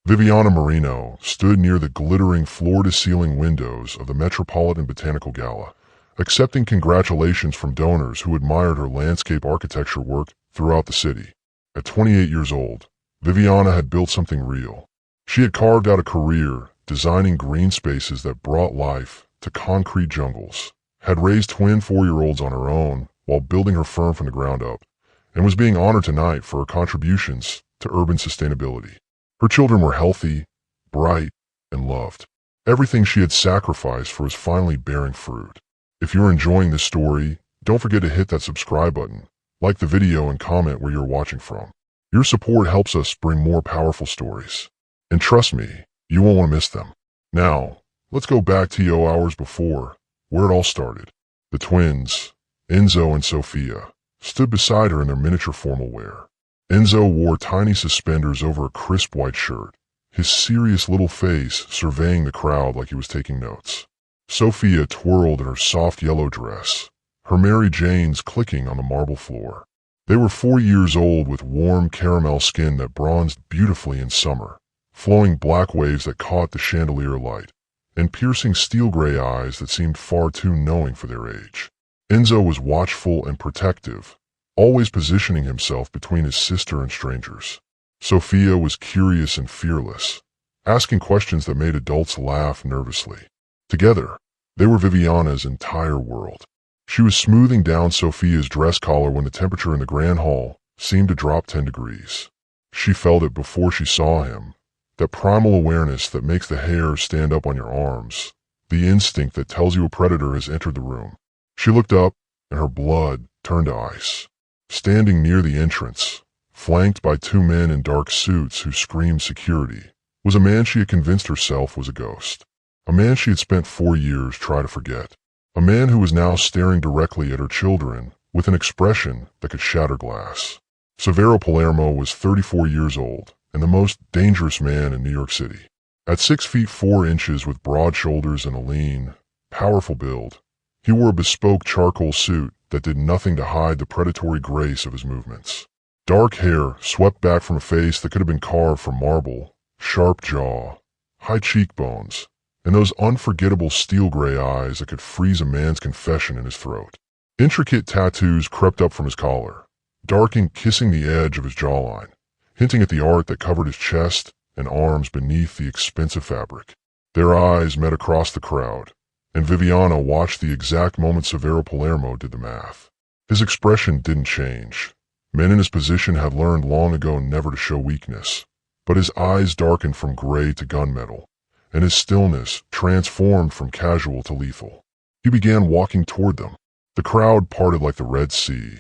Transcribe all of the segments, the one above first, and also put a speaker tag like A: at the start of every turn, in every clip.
A: Viviana Marino stood near the glittering floor-to-ceiling windows of the Metropolitan Botanical Gala, accepting congratulations from donors who admired her landscape architecture work throughout the city. At 28 years old, Viviana had built something real. She had carved out a career designing green spaces that brought life to concrete jungles, had raised twin 4-year-olds on her own while building her firm from the ground up, and was being honored tonight for her contributions to urban sustainability. Her children were healthy, bright, and loved. Everything she had sacrificed for was finally bearing fruit. If you're enjoying this story, don't forget to hit that subscribe button, like the video, and comment where you're watching from. Your support helps us bring more powerful stories. And trust me, you won't want to miss them. Now, let's go back to hours before, where it all started. The twins, Enzo and Sofia, stood beside her in their miniature formal wear. Enzo wore tiny suspenders over a crisp white shirt, his serious little face surveying the crowd like he was taking notes. Sofia twirled in her soft yellow dress, her Mary Janes clicking on the marble floor. They were 4 years old with warm caramel skin that bronzed beautifully in summer, flowing black waves that caught the chandelier light, and piercing steel-gray eyes that seemed far too knowing for their age. Enzo was watchful and protective, always positioning himself between his sister and strangers. Sofia was curious and fearless, asking questions that made adults laugh nervously. Together, they were Viviana's entire world. She was smoothing down Sofia's dress collar when the temperature in the grand hall seemed to drop 10 degrees. She felt it before she saw him, that primal awareness that makes the hair stand up on your arms, the instinct that tells you a predator has entered the room. She looked up, and her blood turned to ice. Standing near the entrance, flanked by 2 men in dark suits who screamed security, was a man she had convinced herself was a ghost. A man she had spent 4 years trying to forget. A man who was now staring directly at her children with an expression that could shatter glass. Severo Palermo was 34 years old and the most dangerous man in New York City. At 6 feet 4 inches with broad shoulders and a lean, powerful build, he wore a bespoke charcoal suit that did nothing to hide the predatory grace of his movements. Dark hair swept back from a face that could have been carved from marble, sharp jaw, high cheekbones, and those unforgettable steel-gray eyes that could freeze a man's confession in his throat. Intricate tattoos crept up from his collar, dark ink kissing the edge of his jawline, hinting at the art that covered his chest and arms beneath the expensive fabric. Their eyes met across the crowd, and Viviana watched the exact moment Severo Palermo did the math. His expression didn't change. Men in his position had learned long ago never to show weakness, but his eyes darkened from gray to gunmetal, and his stillness transformed from casual to lethal. He began walking toward them. The crowd parted like the Red Sea,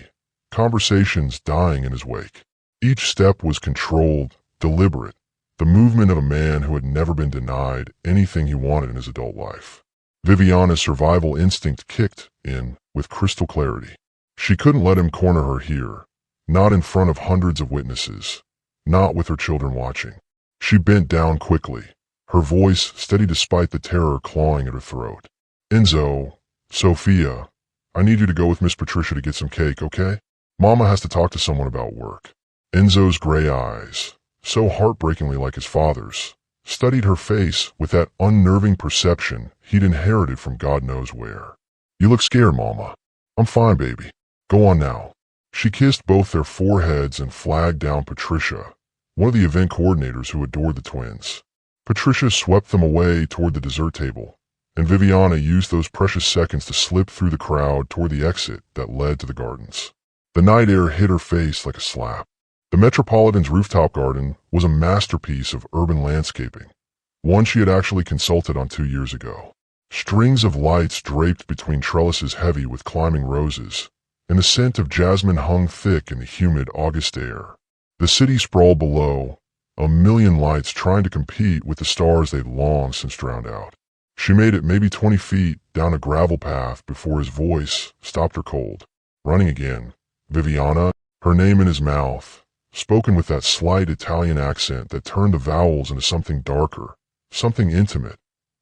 A: conversations dying in his wake. Each step was controlled, deliberate, the movement of a man who had never been denied anything he wanted in his adult life. Viviana's survival instinct kicked in with crystal clarity. She couldn't let him corner her here, not in front of hundreds of witnesses, not with her children watching. She bent down quickly, her voice steady despite the terror clawing at her throat. "Enzo, Sofia, I need you to go with Miss Patricia to get some cake, okay? Mama has to talk to someone about work." Enzo's gray eyes, so heartbreakingly like his father's, studied her face with that unnerving perception he'd inherited from God knows where. "You look scared, Mama." "I'm fine, baby. Go on now." She kissed both their foreheads and flagged down Patricia, one of the event coordinators who adored the twins. Patricia swept them away toward the dessert table, and Viviana used those precious seconds to slip through the crowd toward the exit that led to the gardens. The night air hit her face like a slap. The Metropolitan's rooftop garden was a masterpiece of urban landscaping, one she had actually consulted on 2 years ago. Strings of lights draped between trellises heavy with climbing roses, and the scent of jasmine hung thick in the humid August air. The city sprawled below, a million lights trying to compete with the stars they'd long since drowned out. She made it maybe 20 feet down a gravel path before his voice stopped her cold. Running again. "Viviana," her name in his mouth, spoken with that slight Italian accent that turned the vowels into something darker, something intimate,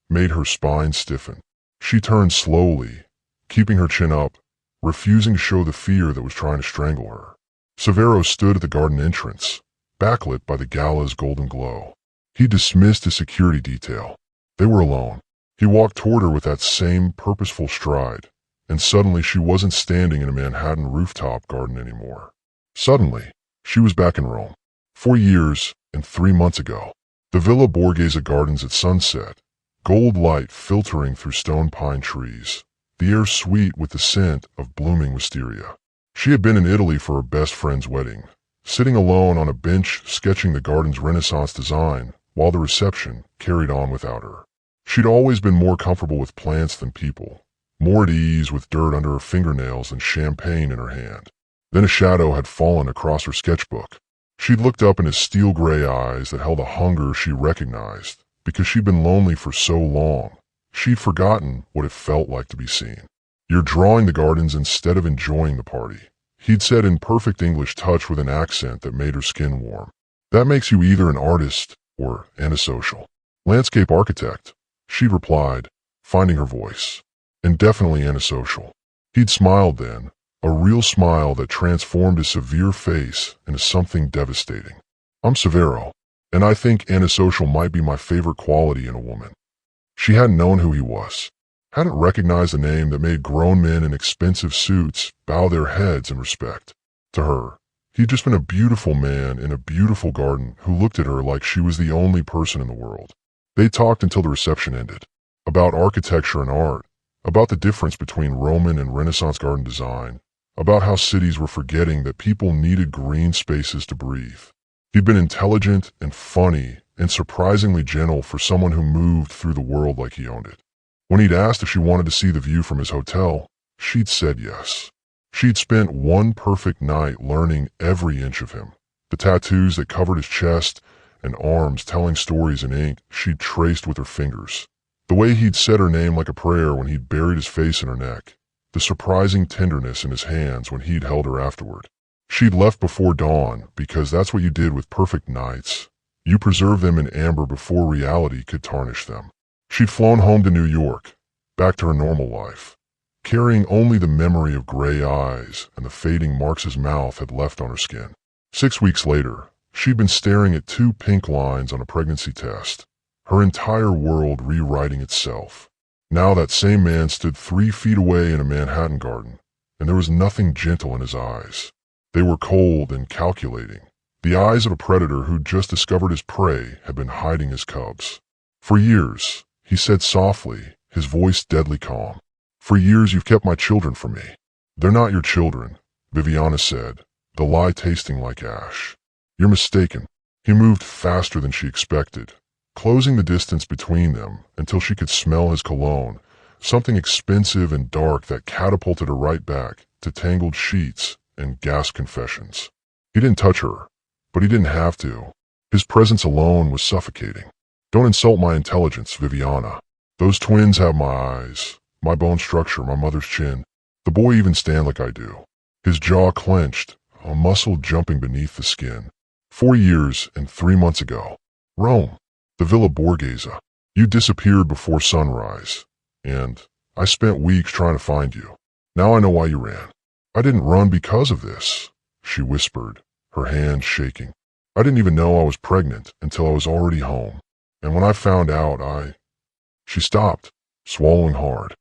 A: made her spine stiffen. She turned slowly, keeping her chin up, refusing to show the fear that was trying to strangle her. Severo stood at the garden entrance, backlit by the gala's golden glow. He dismissed his security detail. They were alone. He walked toward her with that same purposeful stride, and suddenly she wasn't standing in a Manhattan rooftop garden anymore. Suddenly, she was back in Rome. 4 years and 3 months ago. The Villa Borghese Gardens at sunset, gold light filtering through stone pine trees, the air sweet with the scent of blooming wisteria. She had been in Italy for her best friend's wedding, sitting alone on a bench sketching the garden's Renaissance design while the reception carried on without her. She'd always been more comfortable with plants than people, more at ease with dirt under her fingernails and champagne in her hand. Then a shadow had fallen across her sketchbook. She'd looked up in his steel-gray eyes that held a hunger she recognized, because she'd been lonely for so long. She'd forgotten what it felt like to be seen. "You're drawing the gardens instead of enjoying the party," he'd said in perfect English touch with an accent that made her skin warm. "That makes you either an artist or antisocial." "Landscape architect," she'd replied, finding her voice. "And definitely antisocial." He'd smiled then, a real smile that transformed his severe face into something devastating. "I'm Severo, and I think antisocial might be my favorite quality in a woman." She hadn't known who he was, hadn't recognized the name that made grown men in expensive suits bow their heads in respect. To her, he'd just been a beautiful man in a beautiful garden who looked at her like she was the only person in the world. They talked until the reception ended, about architecture and art, about the difference between Roman and Renaissance garden design, about how cities were forgetting that people needed green spaces to breathe. He'd been intelligent and funny and surprisingly gentle for someone who moved through the world like he owned it. When he'd asked if she wanted to see the view from his hotel, she'd said yes. She'd spent one perfect night learning every inch of him, the tattoos that covered his chest and arms telling stories in ink she'd traced with her fingers, the way he'd said her name like a prayer when he'd buried his face in her neck, the surprising tenderness in his hands when he'd held her afterward. She'd left before dawn because that's what you did with perfect nights. You preserved them in amber before reality could tarnish them. She'd flown home to New York, back to her normal life, carrying only the memory of gray eyes and the fading marks his mouth had left on her skin. 6 weeks later, she'd been staring at 2 pink lines on a pregnancy test, her entire world rewriting itself. Now that same man stood 3 feet away in a Manhattan garden, and there was nothing gentle in his eyes. They were cold and calculating, the eyes of a predator who'd just discovered his prey had been hiding his cubs. "For years," he said softly, his voice deadly calm. "For years you've kept my children from me." "They're not your children," Viviana said, the lie tasting like ash. "You're mistaken." He moved faster than she expected, closing the distance between them until she could smell his cologne, something expensive and dark that catapulted her right back to tangled sheets and gas confessions. He didn't touch her, but he didn't have to. His presence alone was suffocating. "Don't insult my intelligence, Viviana. Those twins have my eyes, my bone structure, my mother's chin. The boy even stand like I do." His jaw clenched, a muscle jumping beneath the skin. 4 years and 3 months ago. Rome. The Villa Borghese. You disappeared before sunrise, and I spent weeks trying to find you. Now I know why you ran. "I didn't run because of this," she whispered, her hands shaking. "I didn't even know I was pregnant until I was already home. And when I found out, She stopped, swallowing hard.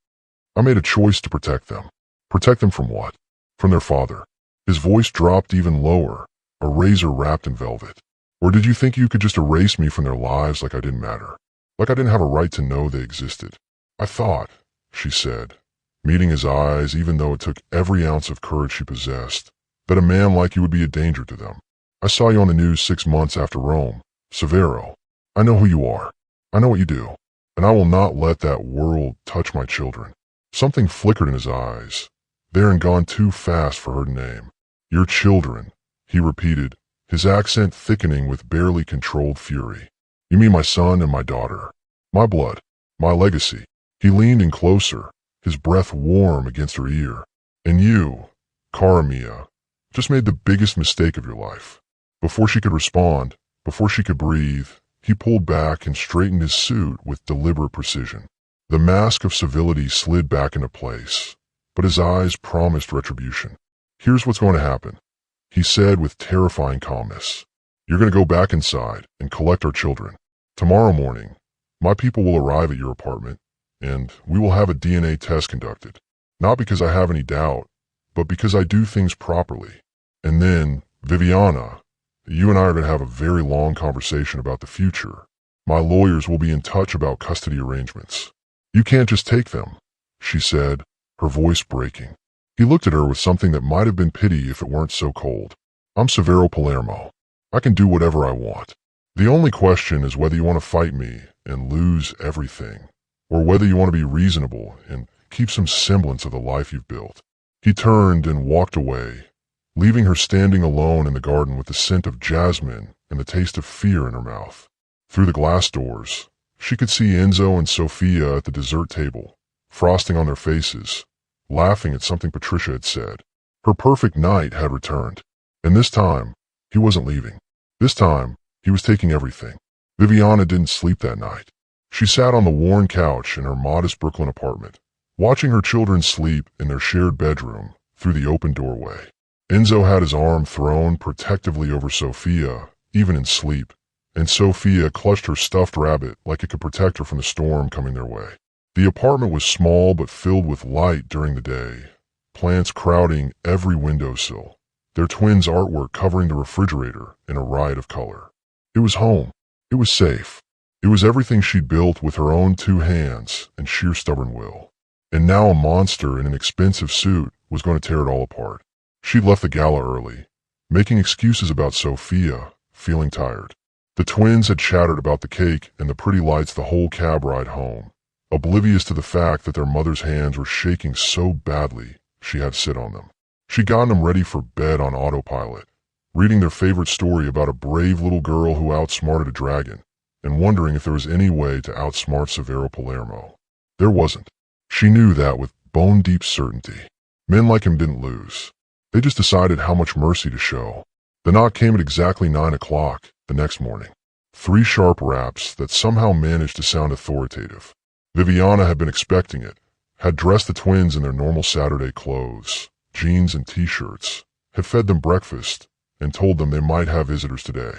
A: "I made a choice to protect them." "Protect them from what?" "From their father." His voice dropped even lower, a razor wrapped in velvet. "Or did you think you could just erase me from their lives like I didn't matter? Like I didn't have a right to know they existed?" "I thought," she said, meeting his eyes even though it took every ounce of courage she possessed, "that a man like you would be a danger to them. I saw you on the news 6 months after Rome. Severo. I know who you are. I know what you do. And I will not let that world touch my children." Something flickered in his eyes, there and gone too fast for her to name. "Your children," he repeated, his accent thickening with barely controlled fury. "You mean my son and my daughter. My blood. My legacy." He leaned in closer, his breath warm against her ear. "And you, cara mia, just made the biggest mistake of your life." Before she could respond, before she could breathe, he pulled back and straightened his suit with deliberate precision. The mask of civility slid back into place, but his eyes promised retribution. "Here's what's going to happen," he said with terrifying calmness. "You're going to go back inside and collect our children. Tomorrow morning, my people will arrive at your apartment, and we will have a DNA test conducted. Not because I have any doubt, but because I do things properly. And then, Viviana, you and I are going to have a very long conversation about the future. My lawyers will be in touch about custody arrangements. You can't just take them, she said, her voice breaking. He looked at her with something that might have been pity if it weren't so cold. I'm Severo Palermo. I can do whatever I want. The only question is whether you want to fight me and lose everything, or whether you want to be reasonable and keep some semblance of the life you've built. He turned and walked away, leaving her standing alone in the garden with the scent of jasmine and the taste of fear in her mouth. Through the glass doors, she could see Enzo and Sophia at the dessert table, frosting on their faces, laughing at something Patricia had said. Her perfect night had returned, and this time, he wasn't leaving. This time, he was taking everything. Viviana didn't sleep that night. She sat on the worn couch in her modest Brooklyn apartment, watching her children sleep in their shared bedroom through the open doorway. Enzo had his arm thrown protectively over Sophia, even in sleep, and Sophia clutched her stuffed rabbit like it could protect her from the storm coming their way. The apartment was small but filled with light during the day, plants crowding every windowsill, their twins' artwork covering the refrigerator in a riot of color. It was home. It was safe. It was everything she'd built with her own 2 hands and sheer stubborn will. And now a monster in an expensive suit was going to tear it all apart. She'd left the gala early, making excuses about Sophia, feeling tired. The twins had chattered about the cake and the pretty lights the whole cab ride home, oblivious to the fact that their mother's hands were shaking so badly she had to sit on them. She'd gotten them ready for bed on autopilot, reading their favorite story about a brave little girl who outsmarted a dragon, and wondering if there was any way to outsmart Severo Palermo. There wasn't. She knew that with bone-deep certainty. Men like him didn't lose. They just decided how much mercy to show. The knock came at exactly 9 o'clock the next morning. 3 sharp raps that somehow managed to sound authoritative. Viviana had been expecting it, had dressed the twins in their normal Saturday clothes, jeans and t-shirts, had fed them breakfast, and told them they might have visitors today.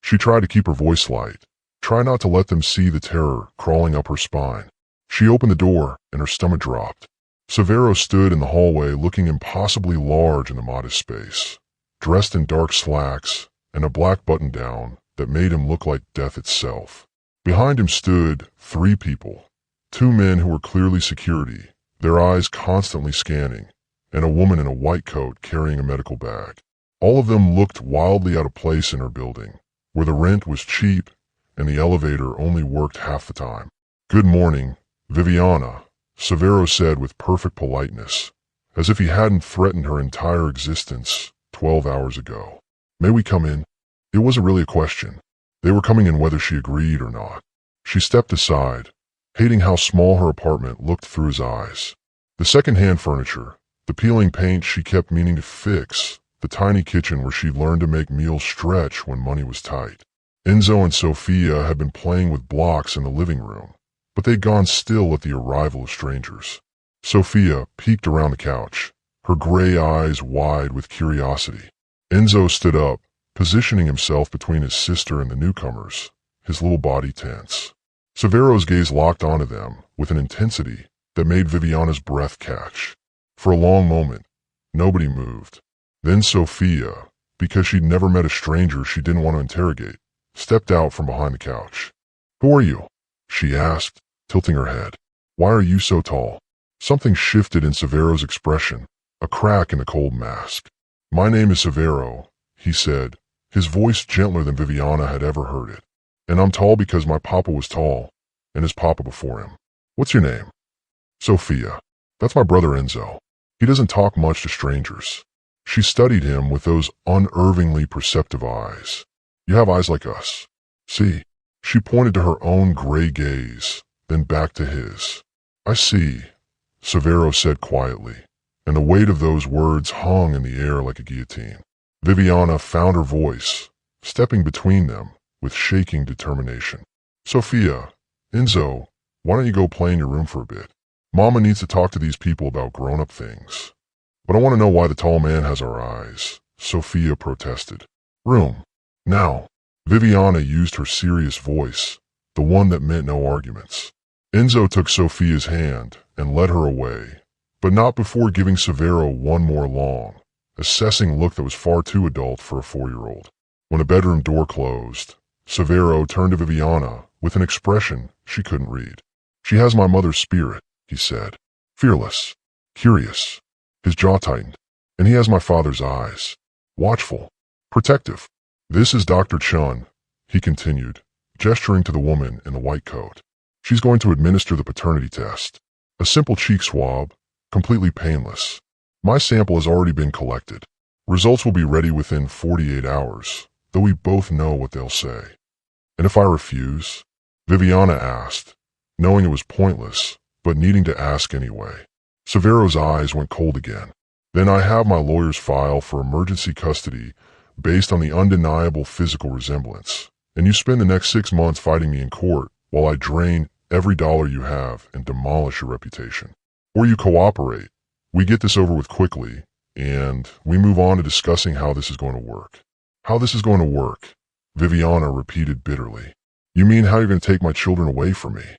A: She tried to keep her voice light, try not to let them see the terror crawling up her spine. She opened the door, and her stomach dropped. Severo stood in the hallway looking impossibly large in the modest space, dressed in dark slacks and a black button-down that made him look like death itself. Behind him stood 3 people, 2 men who were clearly security, their eyes constantly scanning, and a woman in a white coat carrying a medical bag. All of them looked wildly out of place in her building, where the rent was cheap and the elevator only worked half the time. "Good morning, Viviana," Severo said with perfect politeness, as if he hadn't threatened her entire existence 12 hours ago. "May we come in?" It wasn't really a question. They were coming in whether she agreed or not. She stepped aside, hating how small her apartment looked through his eyes. The second-hand furniture, the peeling paint she kept meaning to fix, the tiny kitchen where she'd learned to make meals stretch when money was tight. Enzo and Sophia had been playing with blocks in the living room, but they'd gone still at the arrival of strangers. Sophia peeked around the couch, her gray eyes wide with curiosity. Enzo stood up, positioning himself between his sister and the newcomers, his little body tense. Severo's gaze locked onto them with an intensity that made Viviana's breath catch. For a long moment, nobody moved. Then Sophia, because she'd never met a stranger she didn't want to interrogate, stepped out from behind the couch. "Who are you?" she asked, tilting her head. "Why are you so tall?" Something shifted in Severo's expression, a crack in the cold mask. "My name is Severo," he said, his voice gentler than Viviana had ever heard it. "And I'm tall because my papa was tall, and his papa before him." "What's your name?" "Sophia. That's my brother Enzo. He doesn't talk much to strangers." She studied him with those unervingly perceptive eyes. "You have eyes like us. See?" She pointed to her own gray gaze, then back to his. "I see," Severo said quietly, and the weight of those words hung in the air like a guillotine. Viviana found her voice, stepping between them with shaking determination. "Sophia, Enzo, why don't you go play in your room for a bit? Mama needs to talk to these people about grown-up things." "But I want to know why the tall man has our eyes," Sophia protested. "Room. Now." Viviana used her serious voice, the one that meant no arguments. Enzo took Sophia's hand and led her away, but not before giving Severo one more long, assessing look that was far too adult for a 4-year-old. When a bedroom door closed, Severo turned to Viviana with an expression she couldn't read. "She has my mother's spirit," he said. "Fearless, curious." His jaw tightened. "And he has my father's eyes. Watchful, protective." "This is Dr. Chun," he continued, gesturing to the woman in the white coat. "She's going to administer the paternity test. A simple cheek swab, completely painless. My sample has already been collected. Results will be ready within 48 hours, though we both know what they'll say." "And if I refuse?" Viviana asked, knowing it was pointless, but needing to ask anyway. Severo's eyes went cold again. "Then I have my lawyer's file for emergency custody based on the undeniable physical resemblance, and you spend the next 6 months fighting me in court while I drain every dollar you have and demolish your reputation. Or you cooperate, we get this over with quickly, and we move on to discussing how this is going to work." "How this is going to work," Viviana repeated bitterly. "You mean how you're going to take my children away from me?"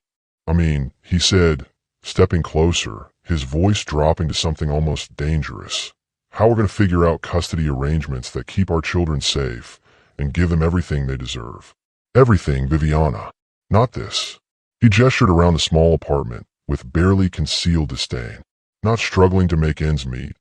A: "I mean," he said, stepping closer, his voice dropping to something almost dangerous, "how we're going to figure out custody arrangements that keep our children safe and give them everything they deserve." "Everything, Viviana. Not this." He gestured around the small apartment with barely concealed disdain. "Not struggling to make ends meet,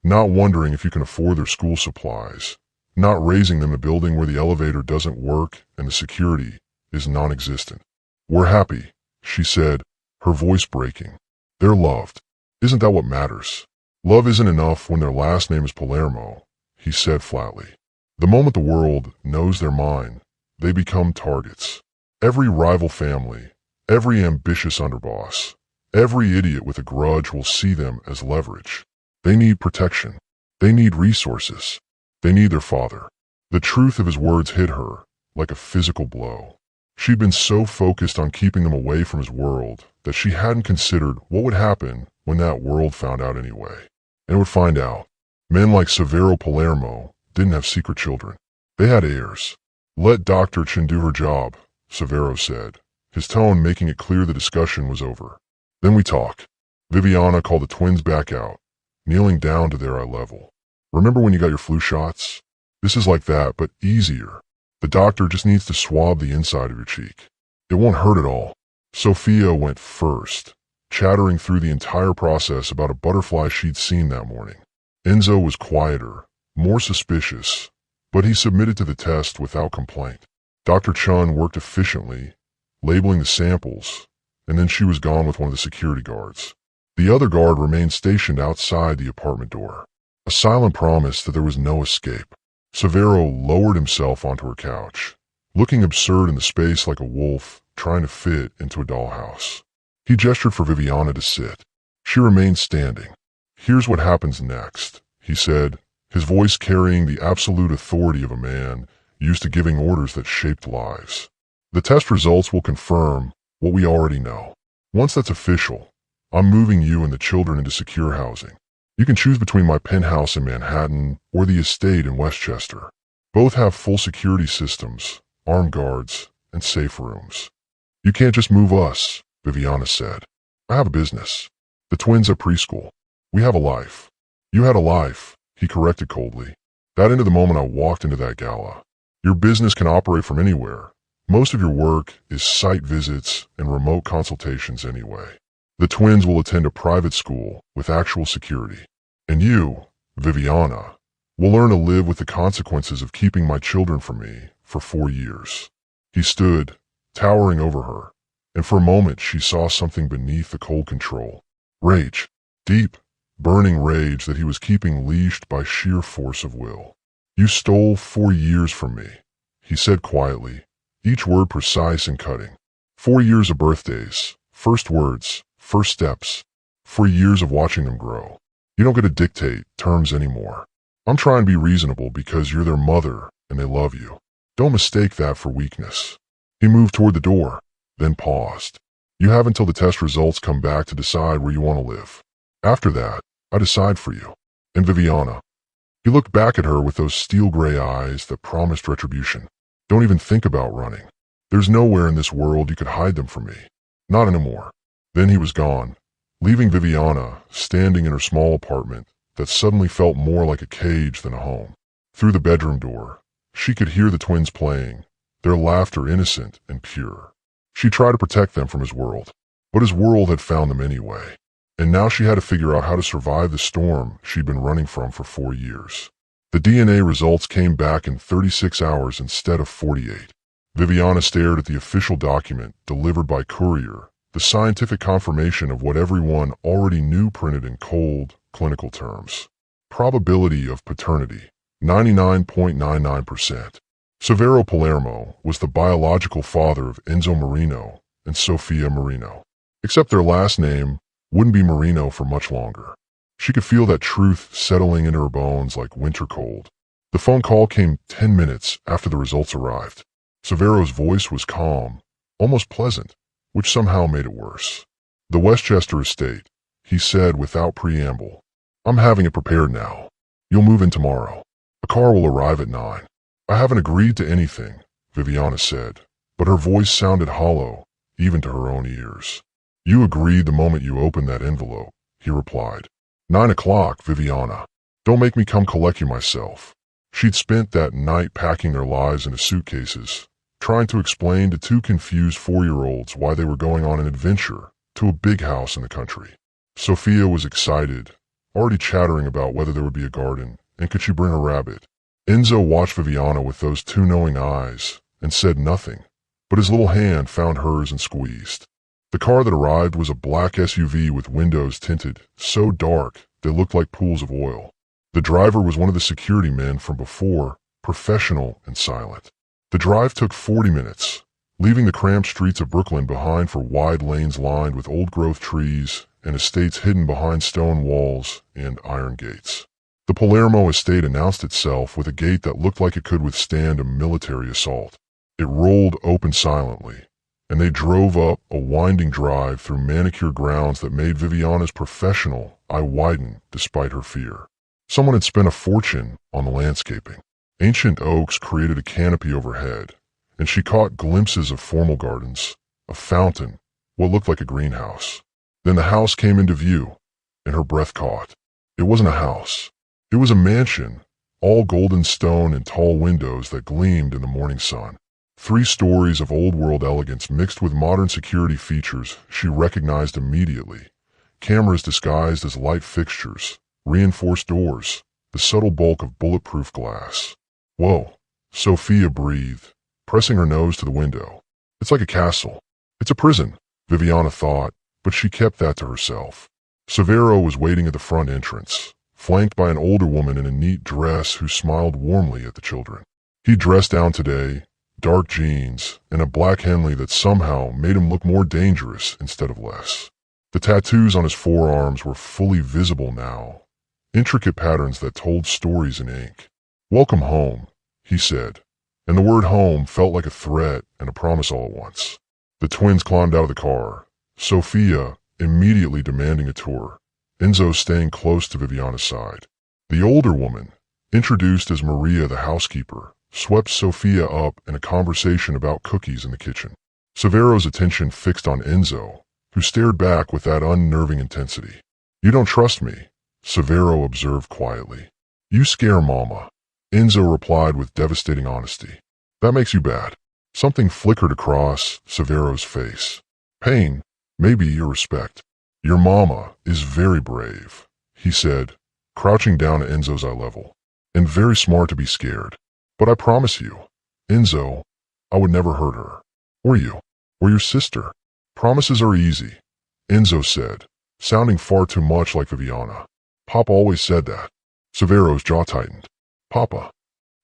A: not wondering if you can afford their school supplies, not raising them in a building where the elevator doesn't work and the security is non-existent. We're happy," she said, her voice breaking. "They're loved. Isn't that what matters? Love isn't enough when their last name is Palermo," he said flatly. "The moment the world knows they're mine, they become targets. Every rival family, every ambitious underboss, every idiot with a grudge will see them as leverage. They need protection. They need resources. They need their father." The truth of his words hit her like a physical blow. She'd been so focused on keeping them away from his world that she hadn't considered what would happen when that world found out anyway. And it would find out. Men like Severo Palermo didn't have secret children. They had heirs. "Let Dr. Chin do her job," Severo said, his tone making it clear the discussion was over. "Then we talk." Viviana called the twins back out, kneeling down to their eye level. "Remember when you got your flu shots? This is like that, but easier. The doctor just needs to swab the inside of your cheek. It won't hurt at all." Sophia went first, chattering through the entire process about a butterfly she'd seen that morning. Enzo was quieter, more suspicious, but he submitted to the test without complaint. Dr. Chun worked efficiently, labeling the samples, and then she was gone with one of the security guards. The other guard remained stationed outside the apartment door, a silent promise that there was no escape. Severo lowered himself onto her couch, looking absurd in the space like a wolf trying to fit into a dollhouse. He gestured for Viviana to sit. She remained standing. "Here's what happens next," he said, his voice carrying the absolute authority of a man used to giving orders that shaped lives. "The test results will confirm what we already know. Once that's official, I'm moving you and the children into secure housing. You can choose between my penthouse in Manhattan or the estate in Westchester. Both have full security systems, armed guards, and safe rooms." "You can't just move us," Viviana said. "I have a business. The twins at preschool. We have a life." "You had a life," he corrected coldly. "That ended the moment I walked into that gala. Your business can operate from anywhere. Most of your work is site visits and remote consultations anyway. The twins will attend a private school with actual security. And you, Viviana, will learn to live with the consequences of keeping my children from me for 4 years." He stood, towering over her, and for a moment she saw something beneath the cold control. Rage. Deep, burning rage that he was keeping leashed by sheer force of will. "You stole 4 years from me," he said quietly, each word precise and cutting. 4 years of birthdays, first words, first steps, 4 years of watching them grow. You don't get to dictate terms anymore. I'm trying to be reasonable because you're their mother and they love you. Don't mistake that for weakness." He moved toward the door, then paused. "You have until the test results come back to decide where you want to live. After that, I decide for you." And Viviana. He looked back at her with those steel gray eyes that promised retribution. "Don't even think about running. There's nowhere in this world you could hide them from me. Not anymore. Then he was gone, leaving Viviana standing in her small apartment that suddenly felt more like a cage than a home. Through the bedroom door, she could hear the twins playing, their laughter innocent and pure. She tried to protect them from his world, but his world had found them anyway. And now she had to figure out how to survive the storm she'd been running from for 4 years. The DNA results came back in 36 hours instead of 48. Viviana stared at the official document delivered by courier, the scientific confirmation of what everyone already knew printed in cold, clinical terms. Probability of paternity, 99.99%. Severo Palermo was the biological father of Enzo Marino and Sofia Marino. Except their last name wouldn't be Marino for much longer. She could feel that truth settling into her bones like winter cold. The phone call came 10 minutes after the results arrived. Severo's voice was calm, almost pleasant, which somehow made it worse. "The Westchester estate," he said without preamble. "I'm having it prepared now. You'll move in tomorrow. A car will arrive at 9. "I haven't agreed to anything," Viviana said, but her voice sounded hollow, even to her own ears. "You agreed the moment you opened that envelope," he replied. 9 o'clock, Viviana. Don't make me come collect you myself." She'd spent that night packing their lives into suitcases, trying to explain to 2 confused 4-year-olds why they were going on an adventure to a big house in the country. Sofia was excited, already chattering about whether there would be a garden, and could she bring a rabbit. Enzo watched Viviana with those 2 knowing eyes and said nothing, but his little hand found hers and squeezed. The car that arrived was a black SUV with windows tinted so dark they looked like pools of oil. The driver was one of the security men from before, professional and silent. The drive took 40 minutes, leaving the cramped streets of Brooklyn behind for wide lanes lined with old-growth trees and estates hidden behind stone walls and iron gates. The Palermo estate announced itself with a gate that looked like it could withstand a military assault. It rolled open silently, and they drove up a winding drive through manicured grounds that made Viviana's professional eye widen despite her fear. Someone had spent a fortune on the landscaping. Ancient oaks created a canopy overhead, and she caught glimpses of formal gardens, a fountain, what looked like a greenhouse. Then the house came into view, and her breath caught. It wasn't a house. It was a mansion, all golden stone and tall windows that gleamed in the morning sun. 3 stories of old-world elegance mixed with modern security features she recognized immediately. Cameras disguised as light fixtures, reinforced doors, the subtle bulk of bulletproof glass. "Whoa," Sofia breathed, pressing her nose to the window. "It's like a castle." "It's a prison," Viviana thought, but she kept that to herself. Severo was waiting at the front entrance, flanked by an older woman in a neat dress who smiled warmly at the children. He dressed down today, dark jeans, and a black Henley that somehow made him look more dangerous instead of less. The tattoos on his forearms were fully visible now, intricate patterns that told stories in ink. "Welcome home," he said, and the word home felt like a threat and a promise all at once. The twins climbed out of the car, Sofia immediately demanding a tour, Enzo staying close to Viviana's side. The older woman, introduced as Maria the housekeeper, swept Sofia up in a conversation about cookies in the kitchen. Severo's attention fixed on Enzo, who stared back with that unnerving intensity. "You don't trust me," Severo observed quietly. "You scare Mama," Enzo replied with devastating honesty. "That makes you bad." Something flickered across Severo's face. "Pain, maybe your respect." "Your Mama is very brave," he said, crouching down at Enzo's eye level, "and very smart to be scared. But I promise you, Enzo, I would never hurt her. Or you, or your sister. Promises are easy," Enzo said, sounding far too much like Viviana. "Papa always said that." Severo's jaw tightened. "Papa.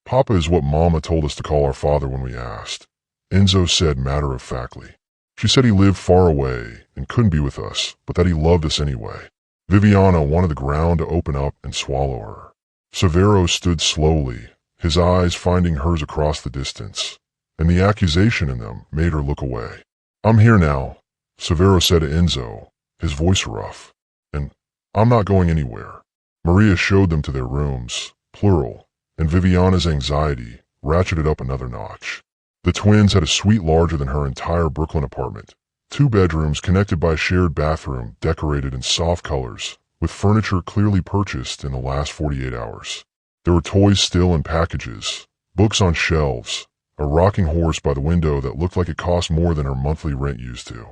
A: Papa is what Mama told us to call our father when we asked," Enzo said matter-of-factly. "She said he lived far away and couldn't be with us, but that he loved us anyway." Viviana wanted the ground to open up and swallow her. Severo stood slowly, his eyes finding hers across the distance, and the accusation in them made her look away. "I'm here now," Severo said to Enzo, his voice rough, "and I'm not going anywhere." Maria showed them to their rooms, plural, and Viviana's anxiety ratcheted up another notch. The twins had a suite larger than her entire Brooklyn apartment. 2 bedrooms connected by a shared bathroom decorated in soft colors, with furniture clearly purchased in the last 48 hours. There were toys still in packages, books on shelves, a rocking horse by the window that looked like it cost more than her monthly rent used to.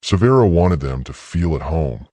A: Severo wanted them to feel at home,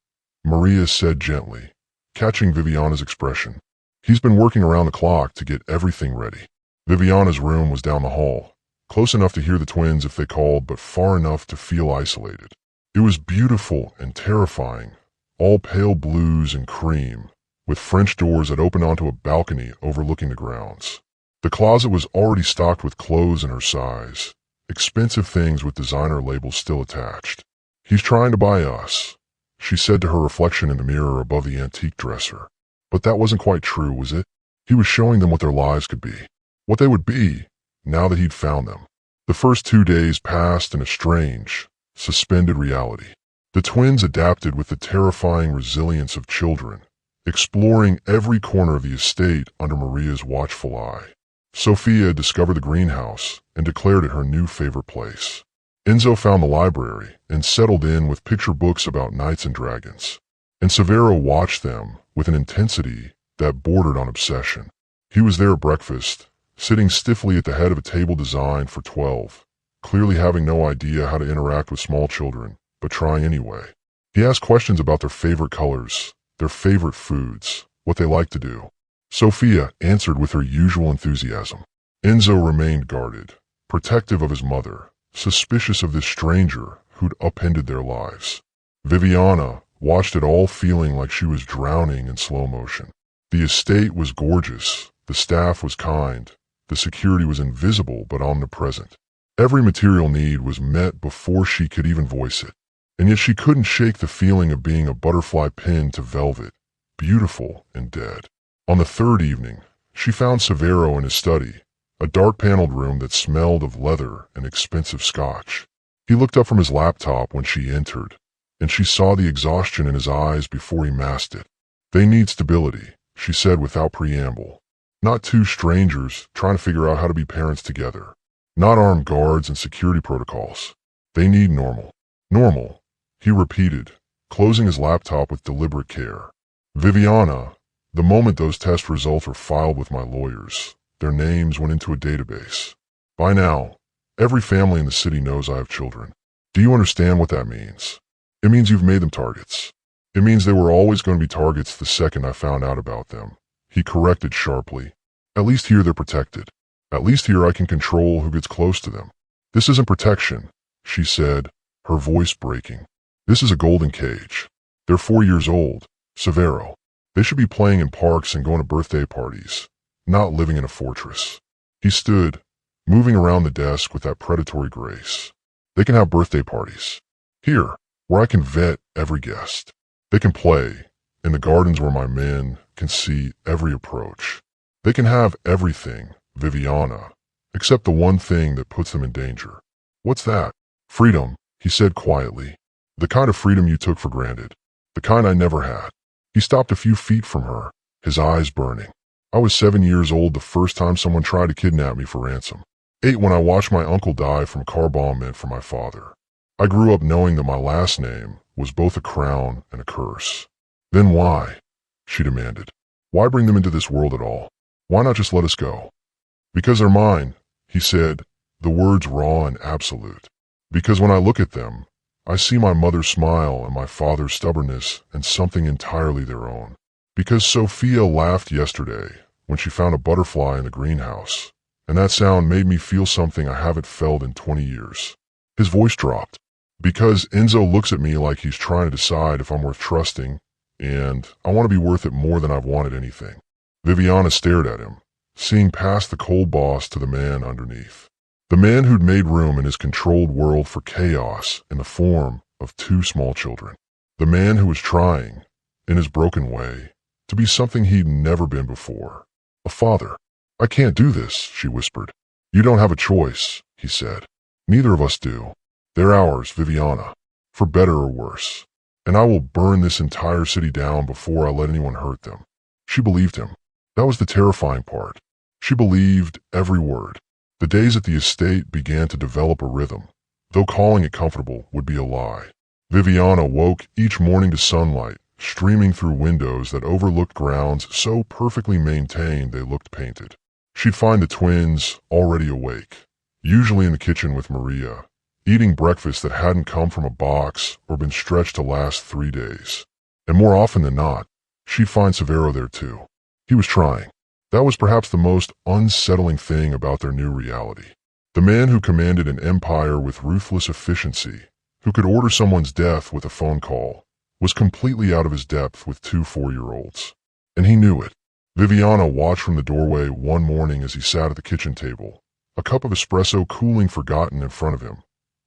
A: Maria said gently, catching Viviana's expression. He's been working around the clock to get everything ready. Viviana's room was down the hall, close enough to hear the twins if they called, but far enough to feel isolated. It was beautiful and terrifying, all pale blues and cream, with French doors that opened onto a balcony overlooking the grounds. The closet was already stocked with clothes in her size, expensive things with designer labels still attached. He's trying to buy us, she said to her reflection in the mirror above the antique dresser. But that wasn't quite true, was it? He was showing them what their lives could be, what they would be, now that he'd found them. The first 2 days passed in a strange, suspended reality. The twins adapted with the terrifying resilience of children, exploring every corner of the estate under Maria's watchful eye. Sophia discovered the greenhouse and declared it her new favorite place. Enzo found the library and settled in with picture books about knights and dragons. And Severo watched them with an intensity that bordered on obsession. He was there at breakfast, sitting stiffly at the head of a table designed for 12, clearly having no idea how to interact with small children, but trying anyway. He asked questions about their favorite colors, their favorite foods, what they like to do. Sophia answered with her usual enthusiasm. Enzo remained guarded, protective of his mother, suspicious of this stranger who'd upended their lives. Viviana watched it all, feeling like she was drowning in slow motion. The estate was gorgeous, the staff was kind, the security was invisible but omnipresent. Every material need was met before she could even voice it. And yet she couldn't shake the feeling of being a butterfly pinned to velvet, beautiful and dead. On the 3rd evening, she found Severo in his study, a dark-paneled room that smelled of leather and expensive scotch. He looked up from his laptop when she entered, and she saw the exhaustion in his eyes before he masked it. They need stability, she said without preamble. Not 2 strangers trying to figure out how to be parents together. Not armed guards and security protocols. They need normal. Normal, he repeated, closing his laptop with deliberate care. Viviana, the moment those test results were filed with my lawyers, their names went into a database. By now, every family in the city knows I have children. Do you understand what that means? It means you've made them targets. It means they were always going to be targets the second I found out about them. He corrected sharply. At least here they're protected. At least here I can control who gets close to them. This isn't protection, she said, her voice breaking. This is a golden cage. They're 4 years old, Severo. They should be playing in parks and going to birthday parties, not living in a fortress. He stood, moving around the desk with that predatory grace. They can have birthday parties. Here, where I can vet every guest. They can play, in the gardens where my men can see every approach. They can have everything, Viviana, except the one thing that puts them in danger. What's that? Freedom, he said quietly. The kind of freedom you took for granted. The kind I never had. He stopped a few feet from her, his eyes burning. I was 7 years old the first time someone tried to kidnap me for ransom. 8 when I watched my uncle die from a car bomb meant for my father. I grew up knowing that my last name was both a crown and a curse. Then why? She demanded. Why bring them into this world at all? Why not just let us go? Because they're mine, he said, the words raw and absolute. Because when I look at them, I see my mother's smile and my father's stubbornness and something entirely their own. Because Sophia laughed yesterday when she found a butterfly in the greenhouse, and that sound made me feel something I haven't felt in 20 years. His voice dropped. Because Enzo looks at me like he's trying to decide if I'm worth trusting, and I want to be worth it more than I've wanted anything. Viviana stared at him, seeing past the cold boss to the man underneath. The man who'd made room in his controlled world for chaos in the form of 2 small children. The man who was trying, in his broken way, to be something he'd never been before. A father. I can't do this, she whispered. You don't have a choice, he said. Neither of us do. They're ours, Viviana, for better or worse. And I will burn this entire city down before I let anyone hurt them. She believed him. That was the terrifying part. She believed every word. The days at the estate began to develop a rhythm, though calling it comfortable would be a lie. Viviana woke each morning to sunlight streaming through windows that overlooked grounds so perfectly maintained they looked painted. She'd find the twins already awake, usually in the kitchen with Maria, eating breakfast that hadn't come from a box or been stretched to last 3 days. And more often than not, she'd find Severo there too. He was trying. That was perhaps the most unsettling thing about their new reality. The man who commanded an empire with ruthless efficiency, who could order someone's death with a phone call, was completely out of his depth with 2 4-year-olds. And he knew it. Viviana watched from the doorway one morning as he sat at the kitchen table, a cup of espresso cooling forgotten in front of him,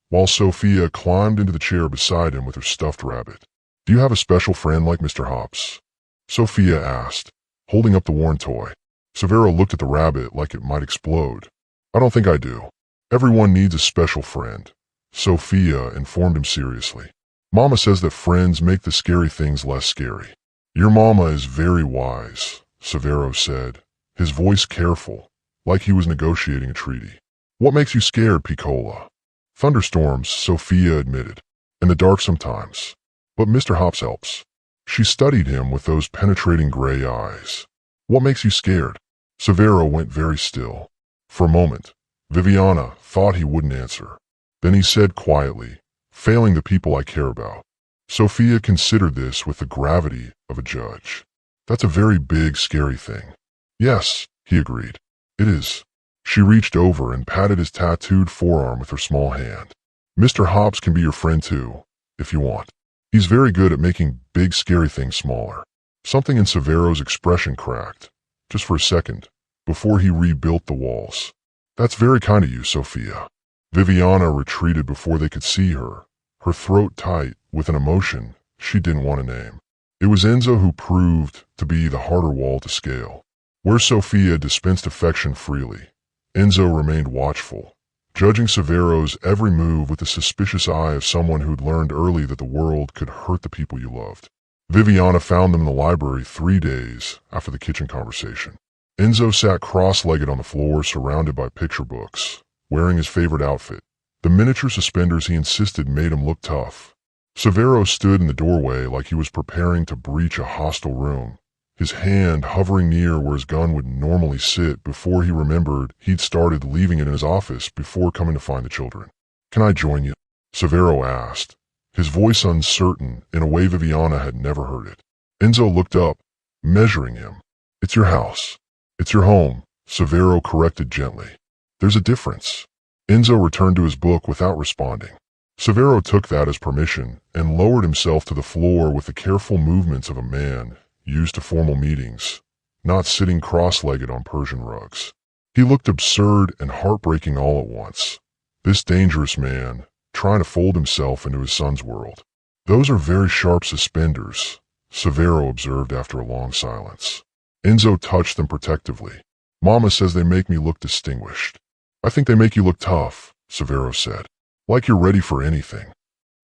A: while Sophia climbed into the chair beside him with her stuffed rabbit. "Do you have a special friend like Mr. Hops?" Sophia asked, holding up the worn toy. Severo looked at the rabbit like it might explode. "I don't think I do. Everyone needs a special friend," Sophia informed him seriously. "Mama says that friends make the scary things less scary." "Your mama is very wise," Severo said, his voice careful, like he was negotiating a treaty. "What makes you scared, Piccola?" "Thunderstorms," Sophia admitted, "and the dark sometimes. But Mr. Hops helps." She studied him with those penetrating gray eyes. "What makes you scared?" Severo went very still. For a moment, Viviana thought he wouldn't answer. Then he said quietly, "Failing the people I care about." Sophia considered this with the gravity of a judge. "That's a very big, scary thing." "Yes," he agreed. "It is." She reached over and patted his tattooed forearm with her small hand. "Mr. Hobbs can be your friend too, if you want. He's very good at making big, scary things smaller." Something in Severo's expression cracked, just for a second, before he rebuilt the walls. "That's very kind of you, Sophia." Viviana retreated before they could see her, her throat tight with an emotion she didn't want to name. It was Enzo who proved to be the harder wall to scale. Where Sophia dispensed affection freely, Enzo remained watchful, judging Severo's every move with the suspicious eye of someone who'd learned early that the world could hurt the people you loved. Viviana found them in the library 3 days after the kitchen conversation. Enzo sat cross-legged on the floor surrounded by picture books, wearing his favorite outfit. The miniature suspenders he insisted made him look tough. Severo stood in the doorway like he was preparing to breach a hostile room, his hand hovering near where his gun would normally sit before he remembered he'd started leaving it in his office before coming to find the children. "Can I join you?" Severo asked, his voice uncertain in a way Viviana had never heard it. Enzo looked up, measuring him. "It's your house. It's your home," Severo corrected gently. "There's a difference." Enzo returned to his book without responding. Severo took that as permission and lowered himself to the floor with the careful movements of a man used to formal meetings, not sitting cross-legged on Persian rugs. He looked absurd and heartbreaking all at once. This dangerous man, trying to fold himself into his son's world. "Those are very sharp suspenders," Severo observed after a long silence. Enzo touched them protectively. "Mama says they make me look distinguished." "I think they make you look tough," Severo said. "Like you're ready for anything."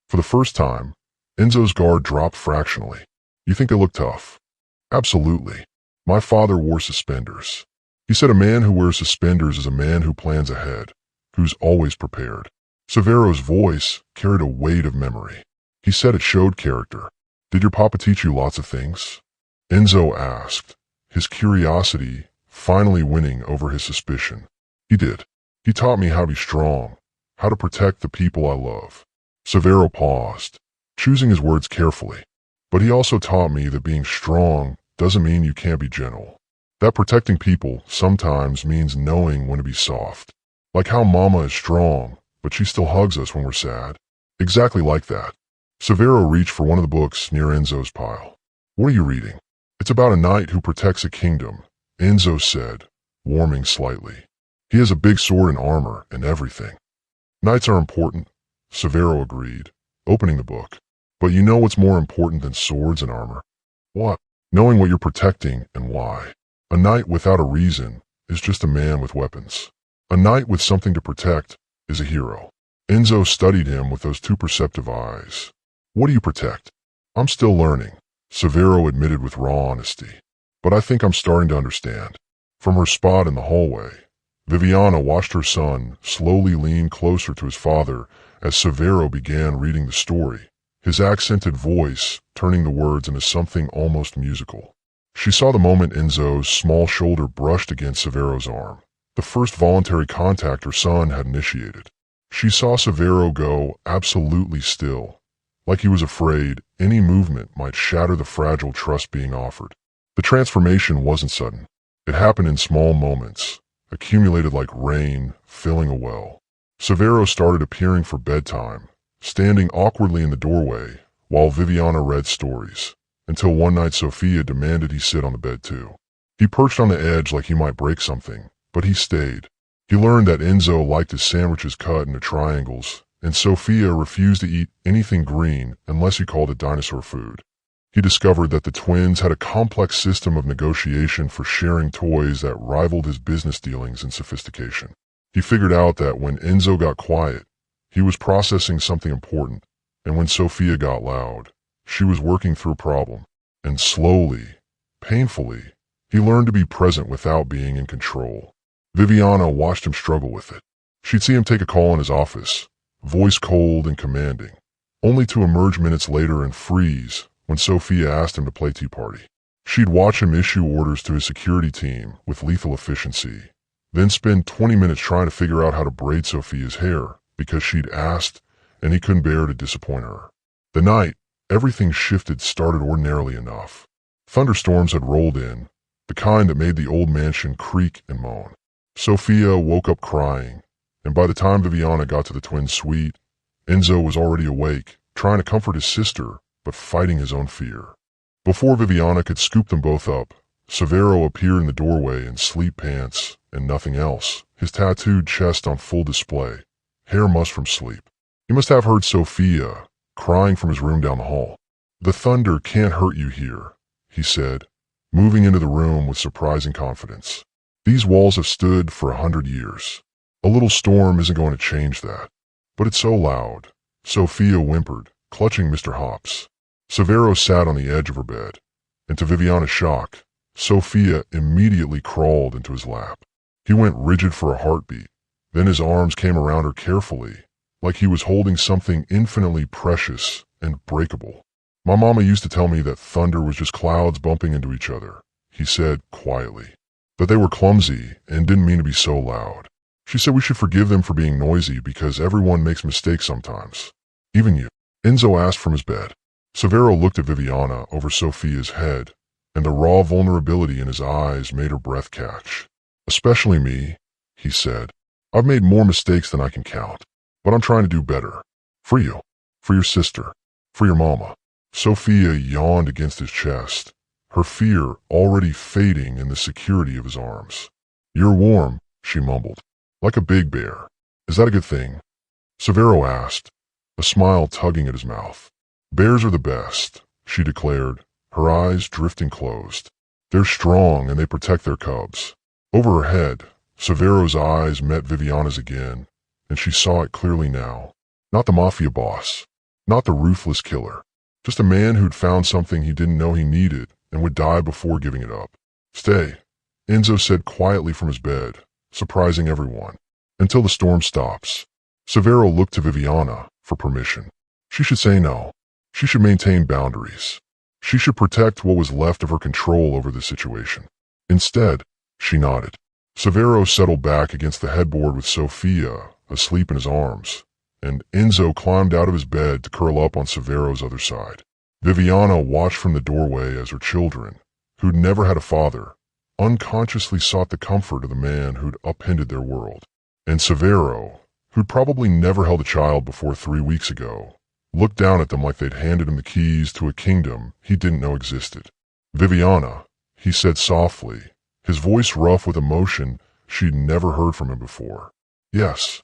A: For the first time, Enzo's guard dropped fractionally. "You think they look tough?" "Absolutely. My father wore suspenders. He said a man who wears suspenders is a man who plans ahead, who's always prepared." Severo's voice carried a weight of memory. He said it showed character. "Did your papa teach you lots of things?" Enzo asked, his curiosity finally winning over his suspicion. "He did. He taught me how to be strong, how to protect the people I love." Severo paused, choosing his words carefully. "But he also taught me that being strong doesn't mean you can't be gentle. That protecting people sometimes means knowing when to be soft. Like how Mama is strong, but she still hugs us when we're sad. Exactly like that." Severo reached for one of the books near Enzo's pile. "What are you reading?" "It's about a knight who protects a kingdom," Enzo said, warming slightly. "He has a big sword and armor and everything." "Knights are important," Severo agreed, opening the book. "But you know what's more important than swords and armor?" "What?" "Knowing what you're protecting and why. A knight without a reason is just a man with weapons. A knight with something to protect is a hero." Enzo studied him with those 2 perceptive eyes. "What do you protect?" "I'm still learning," Severo admitted with raw honesty. "But I think I'm starting to understand." From her spot in the hallway, Viviana watched her son slowly lean closer to his father as Severo began reading the story, his accented voice turning the words into something almost musical. She saw the moment Enzo's small shoulder brushed against Severo's arm, the first voluntary contact her son had initiated. She saw Severo go absolutely still, like he was afraid any movement might shatter the fragile trust being offered. The transformation wasn't sudden. It happened in small moments, accumulated like rain filling a well. Severo started appearing for bedtime, standing awkwardly in the doorway while Viviana read stories, until one night Sophia demanded he sit on the bed too. He perched on the edge like he might break something, but he stayed. He learned that Enzo liked his sandwiches cut into triangles, and Sophia refused to eat anything green unless he called it dinosaur food. He discovered that the twins had a complex system of negotiation for sharing toys that rivaled his business dealings in sophistication. He figured out that when Enzo got quiet, he was processing something important, and when Sophia got loud, she was working through a problem. And slowly, painfully, he learned to be present without being in control. Viviana watched him struggle with it. She'd see him take a call in his office, voice cold and commanding, only to emerge minutes later and freeze when Sophia asked him to play tea party. She'd watch him issue orders to his security team with lethal efficiency, then spend 20 minutes trying to figure out how to braid Sophia's hair because she'd asked and he couldn't bear to disappoint her. The night everything shifted started ordinarily enough. Thunderstorms had rolled in, the kind that made the old mansion creak and moan. Sophia woke up crying, and by the time Viviana got to the twins' suite, Enzo was already awake, trying to comfort his sister, but fighting his own fear. Before Viviana could scoop them both up, Severo appeared in the doorway in sleep pants and nothing else, his tattooed chest on full display, hair mussed from sleep. He must have heard Sophia crying from his room down the hall. "The thunder can't hurt you here," he said, moving into the room with surprising confidence. "These walls have stood for 100 years. A little storm isn't going to change that." "But it's so loud," Sophia whimpered, clutching Mr. Hops. Severo sat on the edge of her bed, and to Viviana's shock, Sophia immediately crawled into his lap. He went rigid for a heartbeat, then his arms came around her carefully, like he was holding something infinitely precious and breakable. "My mama used to tell me that thunder was just clouds bumping into each other," he said quietly. "That they were clumsy and didn't mean to be so loud. She said we should forgive them for being noisy because everyone makes mistakes sometimes. Even you." Enzo asked from his bed. Severo looked at Viviana over Sophia's head, and the raw vulnerability in his eyes made her breath catch. "Especially me," he said. "I've made more mistakes than I can count, but I'm trying to do better. For you, for your sister, for your mama." Sophia yawned against his chest, her fear already fading in the security of his arms. "You're warm," she mumbled, "like a big bear. Is that a good thing?" Severo asked, a smile tugging at his mouth. "Bears are the best," she declared, her eyes drifting closed. "They're strong and they protect their cubs." Over her head, Severo's eyes met Viviana's again, and she saw it clearly now. Not the Mafia boss, not the ruthless killer, just a man who'd found something he didn't know he needed and would die before giving it up. "Stay," Enzo said quietly from his bed, surprising everyone. "Until the storm stops." Severo looked to Viviana for permission. She should say no. She should maintain boundaries. She should protect what was left of her control over the situation. Instead, she nodded. Severo settled back against the headboard with Sophia asleep in his arms, and Enzo climbed out of his bed to curl up on Severo's other side. Viviana watched from the doorway as her children, who'd never had a father, unconsciously sought the comfort of the man who'd upended their world. And Severo, who'd probably never held a child before 3 weeks ago, looked down at them like they'd handed him the keys to a kingdom he didn't know existed. "Viviana," he said softly, his voice rough with emotion she'd never heard from him before. "Yes.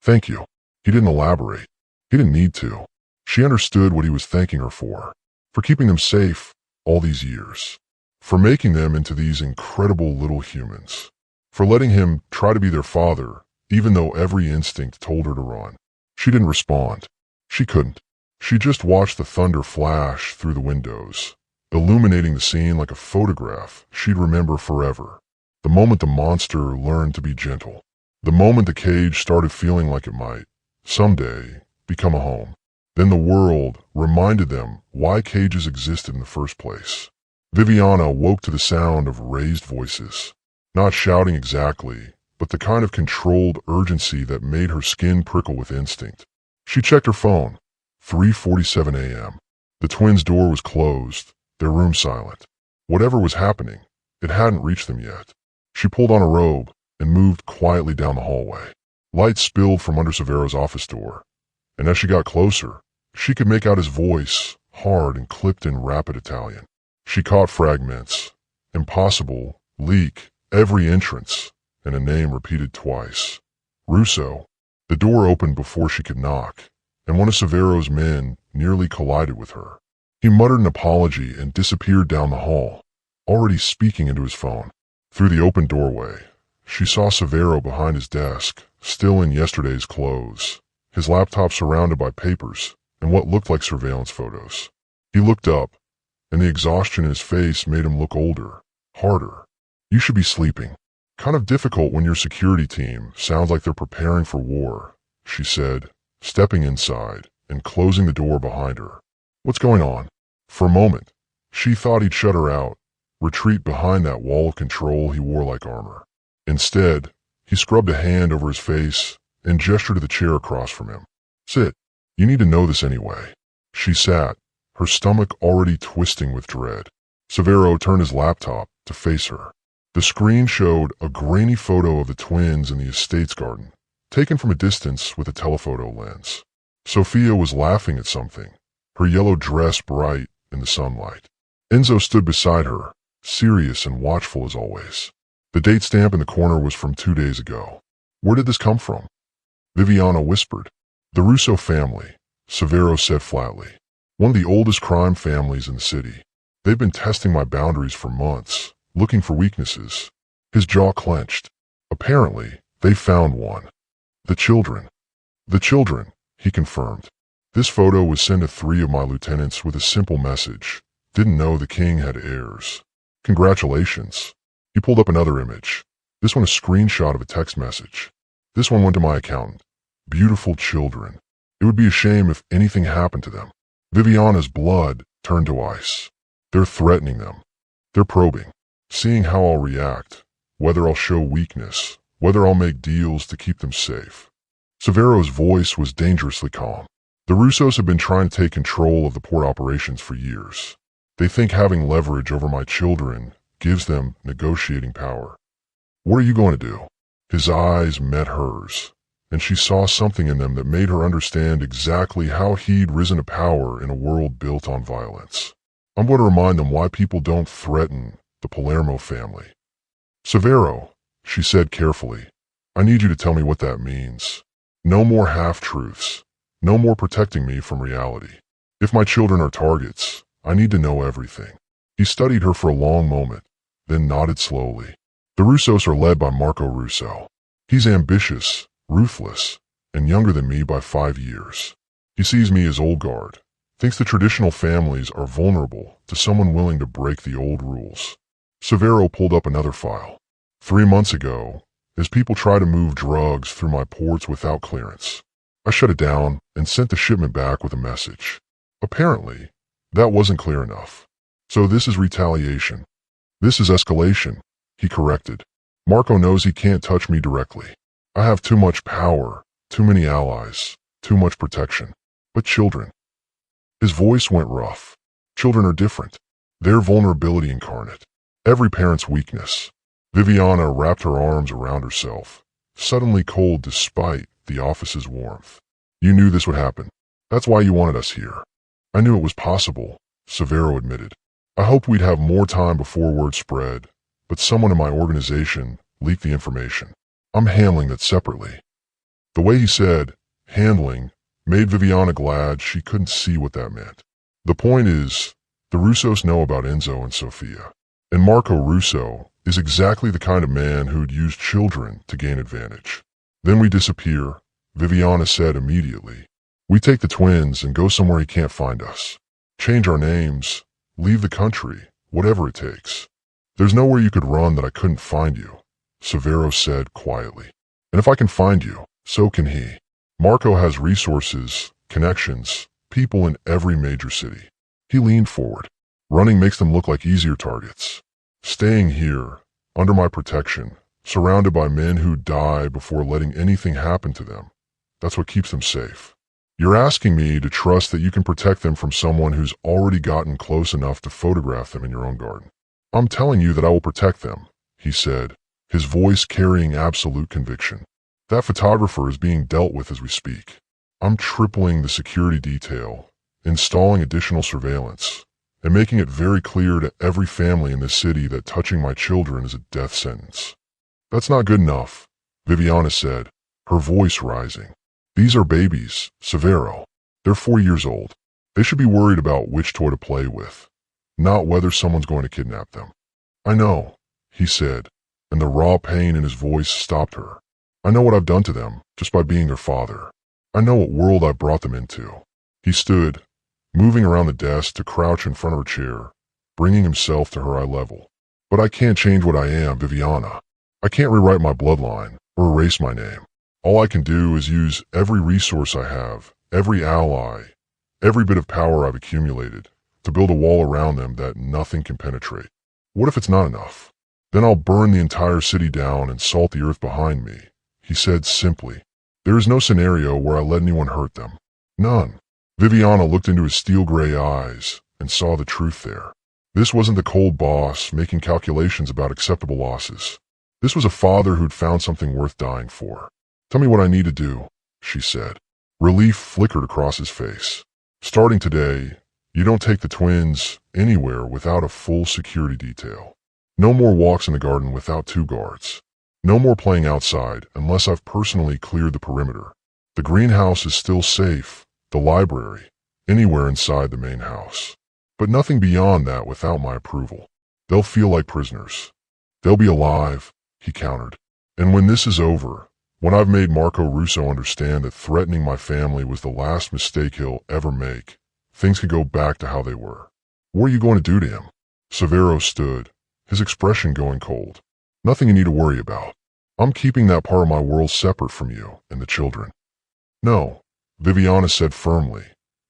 A: Thank you." He didn't elaborate. He didn't need to. She understood what he was thanking her for keeping them safe all these years, for making them into these incredible little humans, for letting him try to be their father even though every instinct told her to run. She didn't respond. She couldn't. She just watched the thunder flash through the windows, illuminating the scene like a photograph she'd remember forever. The moment the monster learned to be gentle. The moment the cage started feeling like it might, someday, become a home. Then the world reminded them why cages existed in the first place. Viviana woke to the sound of raised voices. Not shouting exactly, but the kind of controlled urgency that made her skin prickle with instinct. She checked her phone. 3:47 a.m. The twins' door was closed, their room silent. Whatever was happening, it hadn't reached them yet. She pulled on a robe and moved quietly down the hallway. Light spilled from under Severo's office door, and as she got closer, she could make out his voice, hard and clipped in rapid Italian. She caught fragments: impossible, leak, every entrance, and a name repeated twice. Russo. The door opened before she could knock, and one of Severo's men nearly collided with her. He muttered an apology and disappeared down the hall, already speaking into his phone. Through the open doorway, she saw Severo behind his desk, still in yesterday's clothes, his laptop surrounded by papers and what looked like surveillance photos. He looked up, and the exhaustion in his face made him look older, harder. "You should be sleeping. Kind of difficult when your security team sounds like they're preparing for war," she said, stepping inside and closing the door behind her. "What's going on?" For a moment, she thought he'd shut her out, retreat behind that wall of control he wore like armor. Instead, he scrubbed a hand over his face and gestured to the chair across from him. "Sit. You need to know this anyway." She sat, her stomach already twisting with dread. Severo turned his laptop to face her. The screen showed a grainy photo of the twins in the estate's garden, taken from a distance with a telephoto lens. Sophia was laughing at something, her yellow dress bright in the sunlight. Enzo stood beside her, serious and watchful as always. The date stamp in the corner was from 2 days ago. "Where did this come from?" Viviana whispered. "The Russo family," Severo said flatly. "One of the oldest crime families in the city. They've been testing my boundaries for months, looking for weaknesses." His jaw clenched. "Apparently, they found one. The children." "The children," he confirmed. "This photo was sent to 3 of my lieutenants with a simple message. Didn't know the king had heirs. Congratulations." He pulled up another image. This one a screenshot of a text message. "This one went to my accountant. Beautiful children. It would be a shame if anything happened to them." Viviana's blood turned to ice. "They're threatening them. They're probing, seeing how I'll react, whether I'll show weakness, whether I'll make deals to keep them safe." Severo's voice was dangerously calm. "The Russos have been trying to take control of the port operations for years. They think having leverage over my children gives them negotiating power. What are you going to do?" His eyes met hers, and she saw something in them that made her understand exactly how he'd risen to power in a world built on violence. "I'm going to remind them why people don't threaten the Palermo family." "Severo," she said carefully, "I need you to tell me what that means. No more half-truths. No more protecting me from reality. If my children are targets, I need to know everything." He studied her for a long moment, then nodded slowly. "The Russos are led by Marco Russo. He's ambitious, ruthless, and younger than me by 5 years. He sees me as old guard, thinks the traditional families are vulnerable to someone willing to break the old rules." Severo pulled up another file. 3 months ago, as people try to move drugs through my ports without clearance, I shut it down and sent the shipment back with a message. Apparently, that wasn't clear enough. "So this is retaliation. This is escalation," he corrected. "Marco knows he can't touch me directly. I have too much power, too many allies, too much protection. But children..." His voice went rough. "Children are different. They're vulnerability incarnate. Every parent's weakness." Viviana wrapped her arms around herself, suddenly cold despite the office's warmth. "You knew this would happen. That's why you wanted us here." "I knew it was possible," Severo admitted. "I hoped we'd have more time before word spread, but someone in my organization leaked the information. I'm handling that separately." The way he said, handling, made Viviana glad she couldn't see what that meant. "The point is, the Russos know about Enzo and Sophia, and Marco Russo is exactly the kind of man who'd use children to gain advantage. Then we disappear," Viviana said immediately. "We take the twins and go somewhere he can't find us. Change our names, leave the country, whatever it takes. There's nowhere you could run that I couldn't find you," Severo said quietly. And if I can find you, so can he. Marco has resources, connections, people in every major city. He leaned forward. Running makes them look like easier targets. Staying here, under my protection, surrounded by men who die before letting anything happen to them, that's what keeps them safe. You're asking me to trust that you can protect them from someone who's already gotten close enough to photograph them in your own garden. I'm telling you that I will protect them, he said, his voice carrying absolute conviction. That photographer is being dealt with as we speak. I'm tripling the security detail, installing additional surveillance, and making it very clear to every family in this city that touching my children is a death sentence. That's not good enough, Viviana said, her voice rising. These are babies, Severo. They're 4 years old. They should be worried about which toy to play with, not whether someone's going to kidnap them. I know, he said, and the raw pain in his voice stopped her. I know what I've done to them just by being their father. I know what world I've brought them into. He stood, moving around the desk to crouch in front of her chair, bringing himself to her eye level. But I can't change what I am, Viviana. I can't rewrite my bloodline or erase my name. All I can do is use every resource I have, every ally, every bit of power I've accumulated, to build a wall around them that nothing can penetrate. What if it's not enough? Then I'll burn the entire city down and salt the earth behind me, he said simply. There is no scenario where I let anyone hurt them. None. Viviana looked into his steel-gray eyes and saw the truth there. This wasn't the cold boss making calculations about acceptable losses. This was a father who'd found something worth dying for. Tell me what I need to do, she said. Relief flickered across his face. Starting today, you don't take the twins anywhere without a full security detail. No more walks in the garden without 2 guards. No more playing outside unless I've personally cleared the perimeter. The greenhouse is still safe, the library, anywhere inside the main house. But nothing beyond that without my approval. They'll feel like prisoners. They'll be alive, he countered. And when this is over, when I've made Marco Russo understand that threatening my family was the last mistake he'll ever make, things could go back to how they were. What are you going to do to him? Severo stood, his expression going cold. Nothing you need to worry about. I'm keeping that part of my world separate from you and the children. No, Viviana said firmly,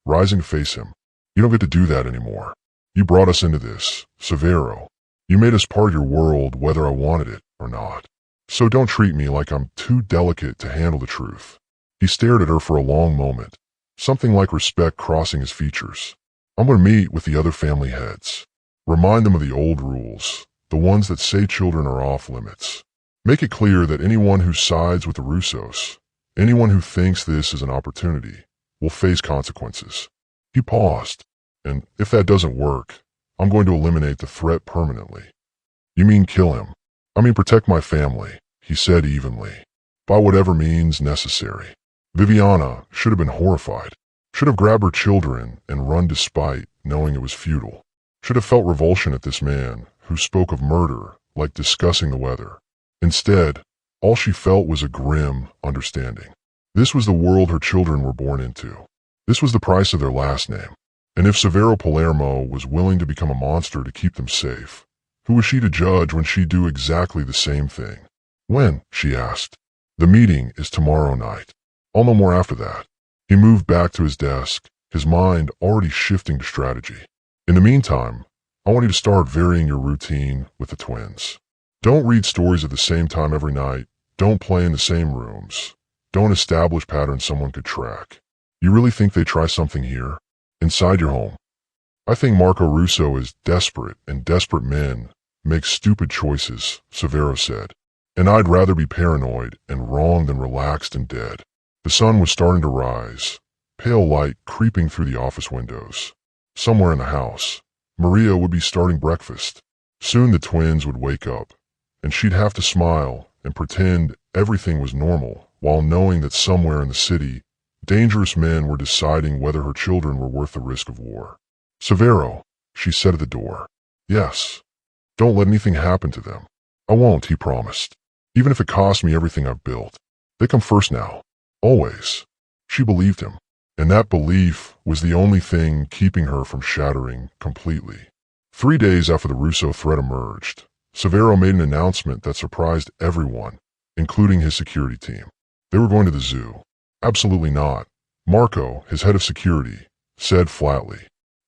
A: rising to face him. You don't get to do that anymore. You brought us into this, Severo. You made us part of your world whether I wanted it or not. So don't treat me like I'm too delicate to handle the truth. He stared at her for a long moment, something like respect crossing his features. I'm going to meet with the other family heads. Remind them of the old rules, the ones that say children are off limits. Make it clear that anyone who sides with the Russos, anyone who thinks this is an opportunity, will face consequences. He paused, and if that doesn't work, I'm going to eliminate the threat permanently. You mean kill him? I mean protect my family, he said evenly, by whatever means necessary. Viviana should have been horrified, should have grabbed her children and run despite knowing it was futile, should have felt revulsion at this man who spoke of murder like discussing the weather. Instead, all she felt was a grim understanding. This was the world her children were born into. This was the price of their last name. And if Severo Palermo was willing to become a monster to keep them safe, who was she to judge when she'd do exactly the same thing? When? She asked. The meeting is tomorrow night. I'll know more after that. He moved back to his desk, his mind already shifting to strategy. In the meantime, I want you to start varying your routine with the twins. Don't read stories at the same time every night. Don't play in the same rooms. Don't establish patterns someone could track. You really think they try something here? Inside your home? I think Marco Russo is desperate, and desperate men make stupid choices, Severo said. And I'd rather be paranoid and wrong than relaxed and dead. The sun was starting to rise, pale light creeping through the office windows. Somewhere in the house, Maria would be starting breakfast. Soon the twins would wake up, and she'd have to smile and pretend everything was normal while knowing that somewhere in the city, dangerous men were deciding whether her children were worth the risk of war. Severo, she said at the door. Yes. Don't let anything happen to them. I won't, he promised. Even if it costs me everything I've built. They come first now. Always. She believed him. And that belief was the only thing keeping her from shattering completely. 3 days after the Russo threat emerged, Severo made an announcement that surprised everyone including his security team. They were going to the zoo. Absolutely not. Marco, his head of security, said flatly.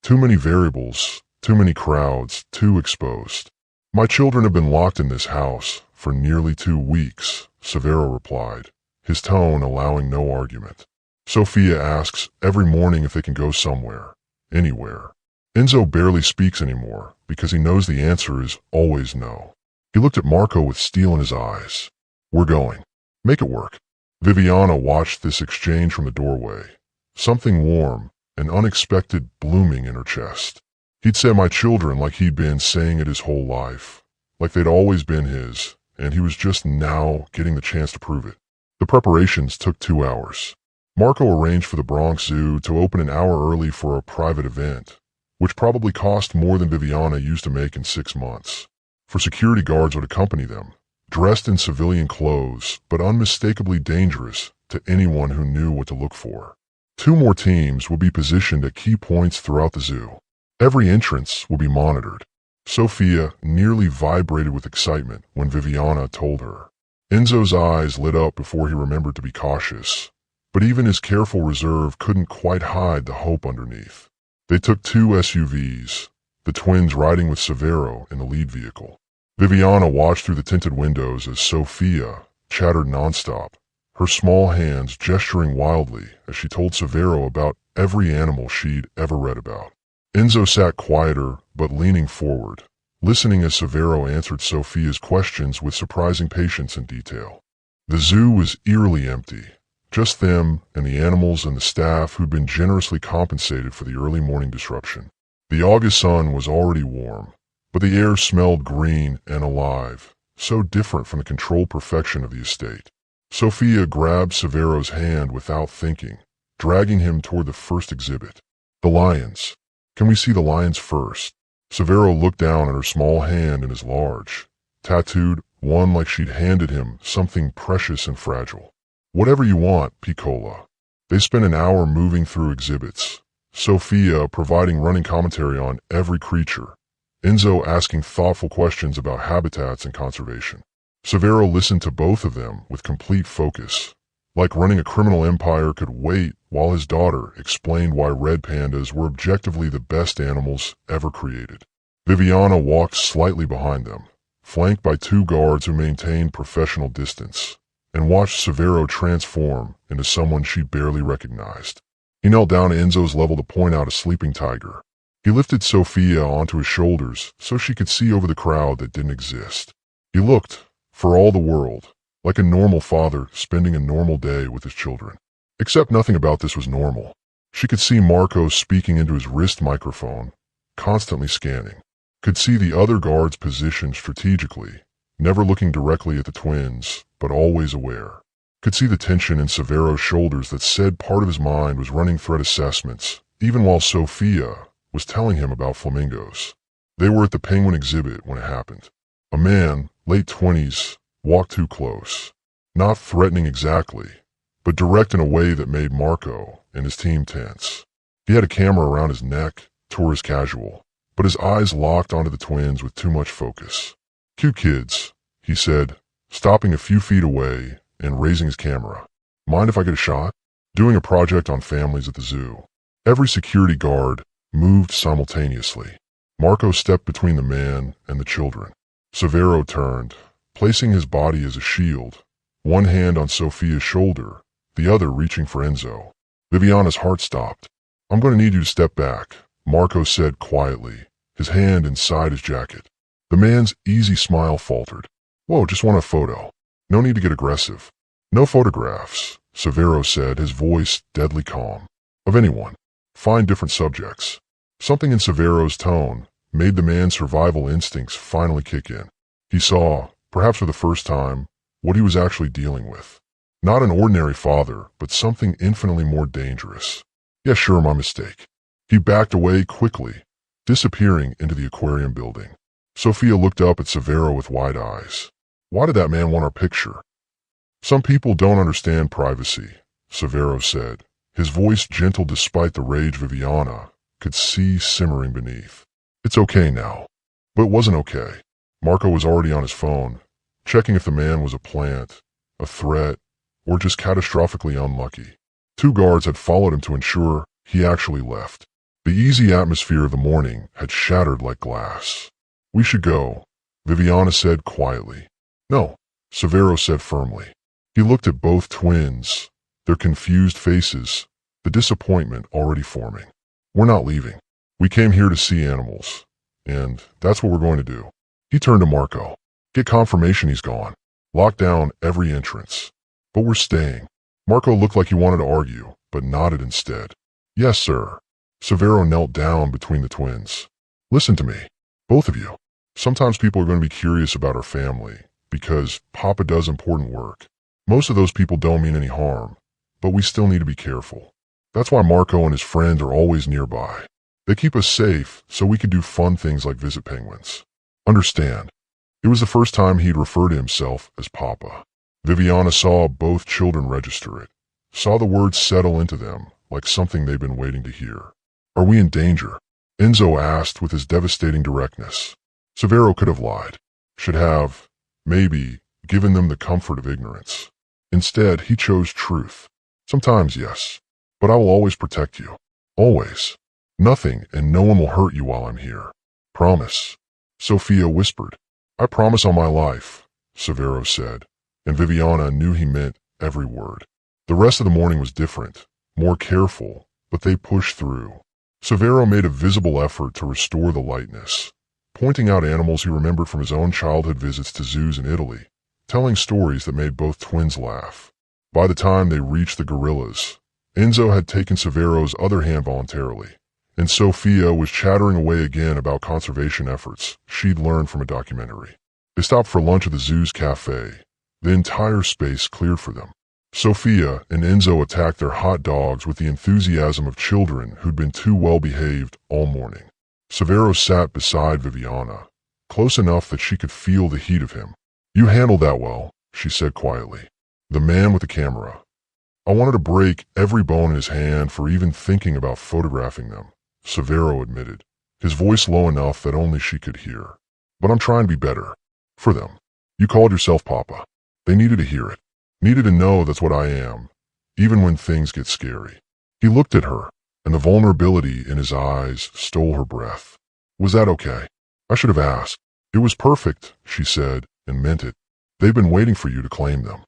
A: Too many variables, too many crowds, too exposed. My children have been locked in this house for nearly 2 weeks, Severo replied, his tone allowing no argument. Sophia asks every morning if they can go somewhere, anywhere. Enzo barely speaks anymore because he knows the answer is always no. He looked at Marco with steel in his eyes. We're going. Make it work. Viviana watched this exchange from the doorway. Something warm and unexpected blooming in her chest. He'd said my children like he'd been saying it his whole life, like they'd always been his, and he was just now getting the chance to prove it. The preparations took 2 hours. Marco arranged for the Bronx Zoo to open an hour early for a private event, which probably cost more than Viviana used to make in 6 months. For security guards would accompany them, dressed in civilian clothes, but unmistakably dangerous to anyone who knew what to look for. 2 more teams would be positioned at key points throughout the zoo. Every entrance would be monitored. Sophia nearly vibrated with excitement when Viviana told her. Enzo's eyes lit up before he remembered to be cautious, but even his careful reserve couldn't quite hide the hope underneath. They took 2 SUVs, the twins riding with Severo in the lead vehicle. Viviana watched through the tinted windows as Sophia chattered nonstop, her small hands gesturing wildly as she told Severo about every animal she'd ever read about. Enzo sat quieter but leaning forward, listening as Severo answered Sophia's questions with surprising patience and detail. The zoo was eerily empty, just them and the animals and the staff who'd been generously compensated for the early morning disruption. The August sun was already warm, but the air smelled green and alive, so different from the controlled perfection of the estate. Sophia grabbed Severo's hand without thinking, dragging him toward the first exhibit. The lions. Can we see the lions first? Severo looked down at her small hand in his large, tattooed one like she'd handed him something precious and fragile. Whatever you want, Piccola. They spent an hour moving through exhibits, Sophia providing running commentary on every creature, Enzo asking thoughtful questions about habitats and conservation. Severo listened to both of them with complete focus, like running a criminal empire could wait while his daughter explained why red pandas were objectively the best animals ever created. Viviana walked slightly behind them, flanked by 2 guards who maintained professional distance, and watched Severo transform into someone she barely recognized. He knelt down to Enzo's level to point out a sleeping tiger. He lifted Sophia onto his shoulders so she could see over the crowd that didn't exist. He looked, for all the world, like a normal father spending a normal day with his children. Except nothing about this was normal. She could see Marco speaking into his wrist microphone, constantly scanning. Could see the other guards positioned strategically, never looking directly at the twins, but always aware. Could see the tension in Severo's shoulders that said part of his mind was running threat assessments, even while Sophia was telling him about flamingos. They were at the penguin exhibit when it happened. A man, late 20s, walked too close. Not threatening exactly, but direct in a way that made Marco and his team tense. He had a camera around his neck, tourist casual, but his eyes locked onto the twins with too much focus. "Cute kids," he said, stopping a few feet away and raising his camera. "Mind if I get a shot?" Doing a project on families at the zoo. Every security guard moved simultaneously. Marco stepped between the man and the children. Severo turned, placing his body as a shield, one hand on Sophia's shoulder, the other reaching for Enzo. Viviana's heart stopped. "I'm going to need you to step back," Marco said quietly, his hand inside his jacket. The man's easy smile faltered. "Whoa, just want a photo. No need to get aggressive." "No photographs," Severo said, his voice deadly calm. "Of anyone. Find different subjects." Something in Severo's tone made the man's survival instincts finally kick in. He saw, perhaps for the first time, what he was actually dealing with. Not an ordinary father, but something infinitely more dangerous. "Yeah, sure, my mistake." He backed away quickly, disappearing into the aquarium building. Sophia looked up at Severo with wide eyes. "Why did that man want our picture?" "Some people don't understand privacy," Severo said, his voice gentle despite the rage Viviana could see simmering beneath. "It's okay now." But it wasn't okay. Marco was already on his phone, checking if the man was a plant, a threat, or just catastrophically unlucky. 2 guards had followed him to ensure he actually left. The easy atmosphere of the morning had shattered like glass. "We should go," Viviana said quietly. "No," Severo said firmly. He looked at both twins, their confused faces, the disappointment already forming. "We're not leaving. We came here to see animals, and that's what we're going to do." He turned to Marco. "Get confirmation he's gone. Lock down every entrance. But we're staying." Marco looked like he wanted to argue, but nodded instead. "Yes, sir." Severo knelt down between the twins. "Listen to me, both of you. Sometimes people are going to be curious about our family, because Papa does important work. Most of those people don't mean any harm, but we still need to be careful. That's why Marco and his friends are always nearby. They keep us safe so we can do fun things like visit penguins. Understand?" It was the first time he'd referred to himself as Papa. Viviana saw both children register it, saw the words settle into them like something they'd been waiting to hear. "Are we in danger?" Enzo asked with his devastating directness. Severo could have lied, should have, maybe, given them the comfort of ignorance. Instead, he chose truth. "Sometimes, yes, but I will always protect you. Always. Nothing and no one will hurt you while I'm here. Promise." Sophia whispered. "I promise on my life," Severo said, and Viviana knew he meant every word. The rest of the morning was different, more careful, but they pushed through. Severo made a visible effort to restore the lightness, pointing out animals he remembered from his own childhood visits to zoos in Italy, telling stories that made both twins laugh. By the time they reached the gorillas, Enzo had taken Severo's other hand voluntarily, and Sophia was chattering away again about conservation efforts she'd learned from a documentary. They stopped for lunch at the zoo's cafe. The entire space cleared for them. Sophia and Enzo attacked their hot dogs with the enthusiasm of children who'd been too well-behaved all morning. Severo sat beside Viviana, close enough that she could feel the heat of him. "You handled that well," she said quietly. "The man with the camera. I wanted to break every bone in his hand for even thinking about photographing them," Severo admitted, his voice low enough that only she could hear. "But I'm trying to be better. For them. You called yourself Papa. They needed to hear it. Needed to know that's what I am, even when things get scary." He looked at her, and the vulnerability in his eyes stole her breath. "Was that okay? I should have asked." "It was perfect," she said, and meant it. "They've been waiting for you to claim them."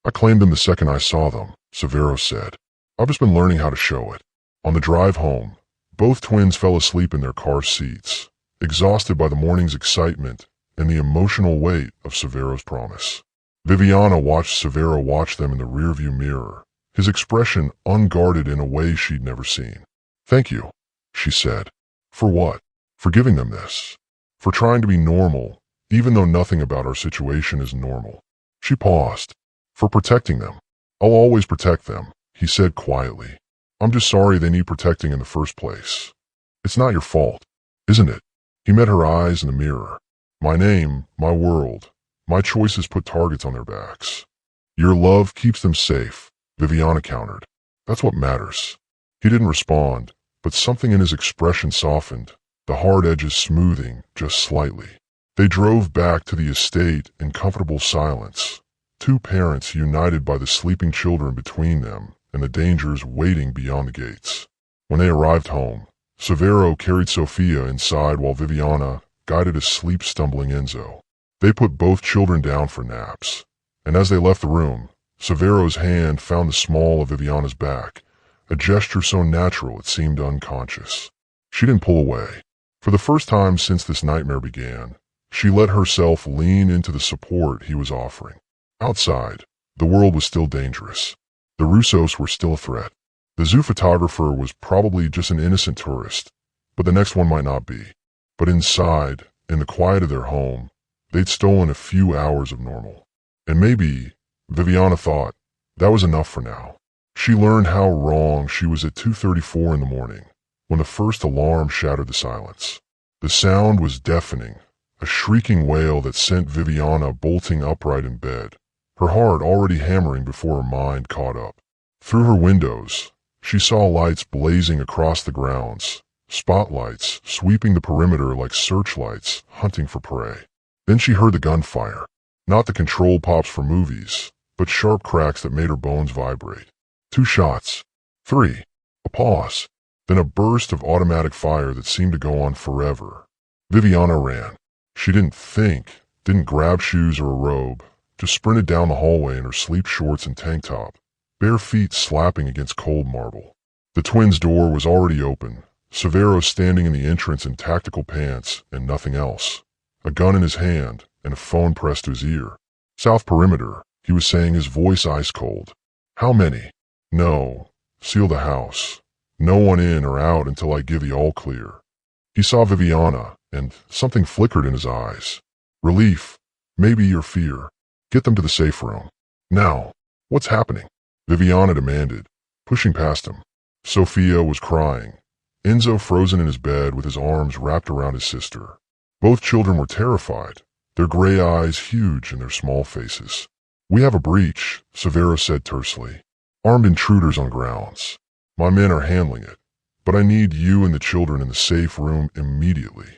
A: "I claimed them the second I saw them," Severo said. "I've just been learning how to show it." On the drive home, both twins fell asleep in their car seats, exhausted by the morning's excitement and the emotional weight of Severo's promise. Viviana watched Severo watch them in the rearview mirror, his expression unguarded in a way she'd never seen. "Thank you," she said. "For what?" "For giving them this. For trying to be normal, even though nothing about our situation is normal." She paused. "For protecting them. I'll always protect them," he said quietly. "I'm just sorry they need protecting in the first place. It's not your fault, isn't it?" He met her eyes in the mirror. "My name, my world, my choices put targets on their backs. Your love keeps them safe," Viviana countered. "That's what matters." He didn't respond, but something in his expression softened, the hard edges smoothing just slightly. They drove back to the estate in comfortable silence, two parents united by the sleeping children between them and the dangers waiting beyond the gates. When they arrived home, Severo carried Sophia inside while Viviana guided a sleep-stumbling Enzo. They put both children down for naps, and as they left the room, Severo's hand found the small of Viviana's back, a gesture so natural it seemed unconscious. She didn't pull away. For the first time since this nightmare began, she let herself lean into the support he was offering. Outside, the world was still dangerous. The Russos were still a threat. The zoo photographer was probably just an innocent tourist, but the next one might not be. But inside, in the quiet of their home, they'd stolen a few hours of normal. And maybe, Viviana thought, that was enough for now. She learned how wrong she was at 2:34 in the morning, when the first alarm shattered the silence. The sound was deafening, a shrieking wail that sent Viviana bolting upright in bed, her heart already hammering before her mind caught up. Through her windows, she saw lights blazing across the grounds, spotlights sweeping the perimeter like searchlights hunting for prey. Then she heard the gunfire, not the control pops for movies, but sharp cracks that made her bones vibrate. 2 shots. 3. A pause. Then a burst of automatic fire that seemed to go on forever. Viviana ran. She didn't think, didn't grab shoes or a robe, just sprinted down the hallway in her sleep shorts and tank top, bare feet slapping against cold marble. The twins' door was already open, Severo standing in the entrance in tactical pants and nothing else. A gun in his hand and a phone pressed to his ear. South perimeter, he was saying, his voice ice cold. How many? No. Seal the house. No one in or out until I give the all clear. He saw Viviana, and something flickered in his eyes. Relief. Maybe your fear. Get them to the safe room. Now. What's happening? Viviana demanded, pushing past him. Sophia was crying. Enzo frozen in his bed with his arms wrapped around his sister. Both children were terrified, their gray eyes huge in their small faces. We have a breach, Severo said tersely. Armed intruders on grounds. My men are handling it, but I need you and the children in the safe room immediately.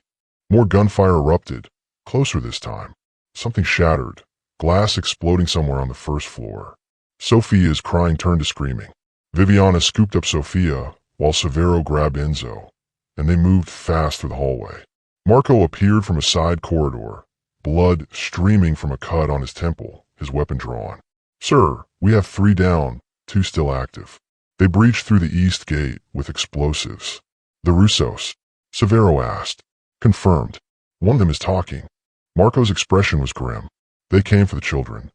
A: More gunfire erupted, closer this time. Something shattered, glass exploding somewhere on the first floor. Sophia's crying turned to screaming. Viviana scooped up Sophia while Severo grabbed Enzo, and they moved fast through the hallway. Marco appeared from a side corridor, blood streaming from a cut on his temple, his weapon drawn. Sir, we have 3 down, 2 still active. They breached through the east gate with explosives. The Russos? Severo asked. Confirmed. One of them is talking. Marco's expression was grim. They came for the children.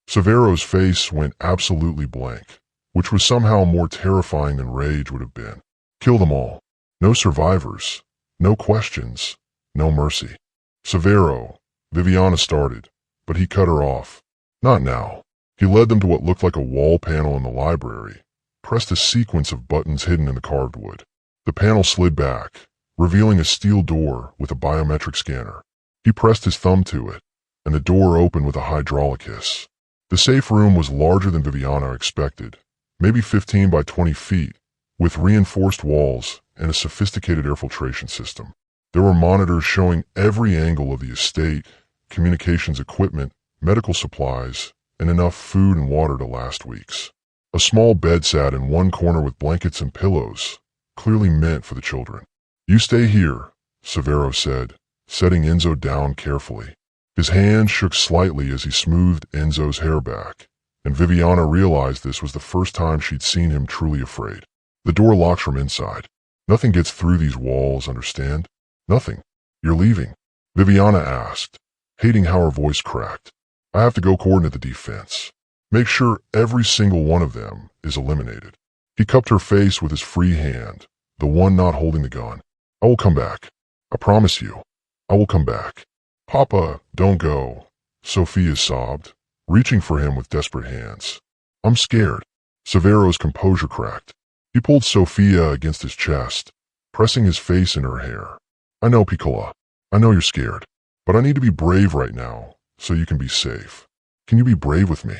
A: Severo's face went absolutely blank, which was somehow more terrifying than rage would have been. Kill them all. No survivors. No questions. No mercy. Severo, Viviana started, but he cut her off. Not now. He led them to what looked like a wall panel in the library, pressed a sequence of buttons hidden in the carved wood. The panel slid back, revealing a steel door with a biometric scanner. He pressed his thumb to it, and the door opened with a hydraulic hiss. The safe room was larger than Viviana expected, maybe 15 by 20 feet, with reinforced walls and a sophisticated air filtration system. There were monitors showing every angle of the estate, communications equipment, medical supplies, and enough food and water to last weeks. A small bed sat in one corner with blankets and pillows, clearly meant for the children. You stay here, Severo said, setting Enzo down carefully. His hand shook slightly as he smoothed Enzo's hair back, and Viviana realized this was the first time she'd seen him truly afraid. The door locks from inside. Nothing gets through these walls, understand? Nothing. You're leaving? Viviana asked, hating how her voice cracked. I have to go coordinate the defense. Make sure every single one of them is eliminated. He cupped her face with his free hand, the one not holding the gun. I will come back. I promise you. I will come back. Papa, don't go, Sophia sobbed, reaching for him with desperate hands. I'm scared. Severo's composure cracked. He pulled Sophia against his chest, pressing his face in her hair. I know, Piccola. I know you're scared, but I need to be brave right now so you can be safe. Can you be brave with me?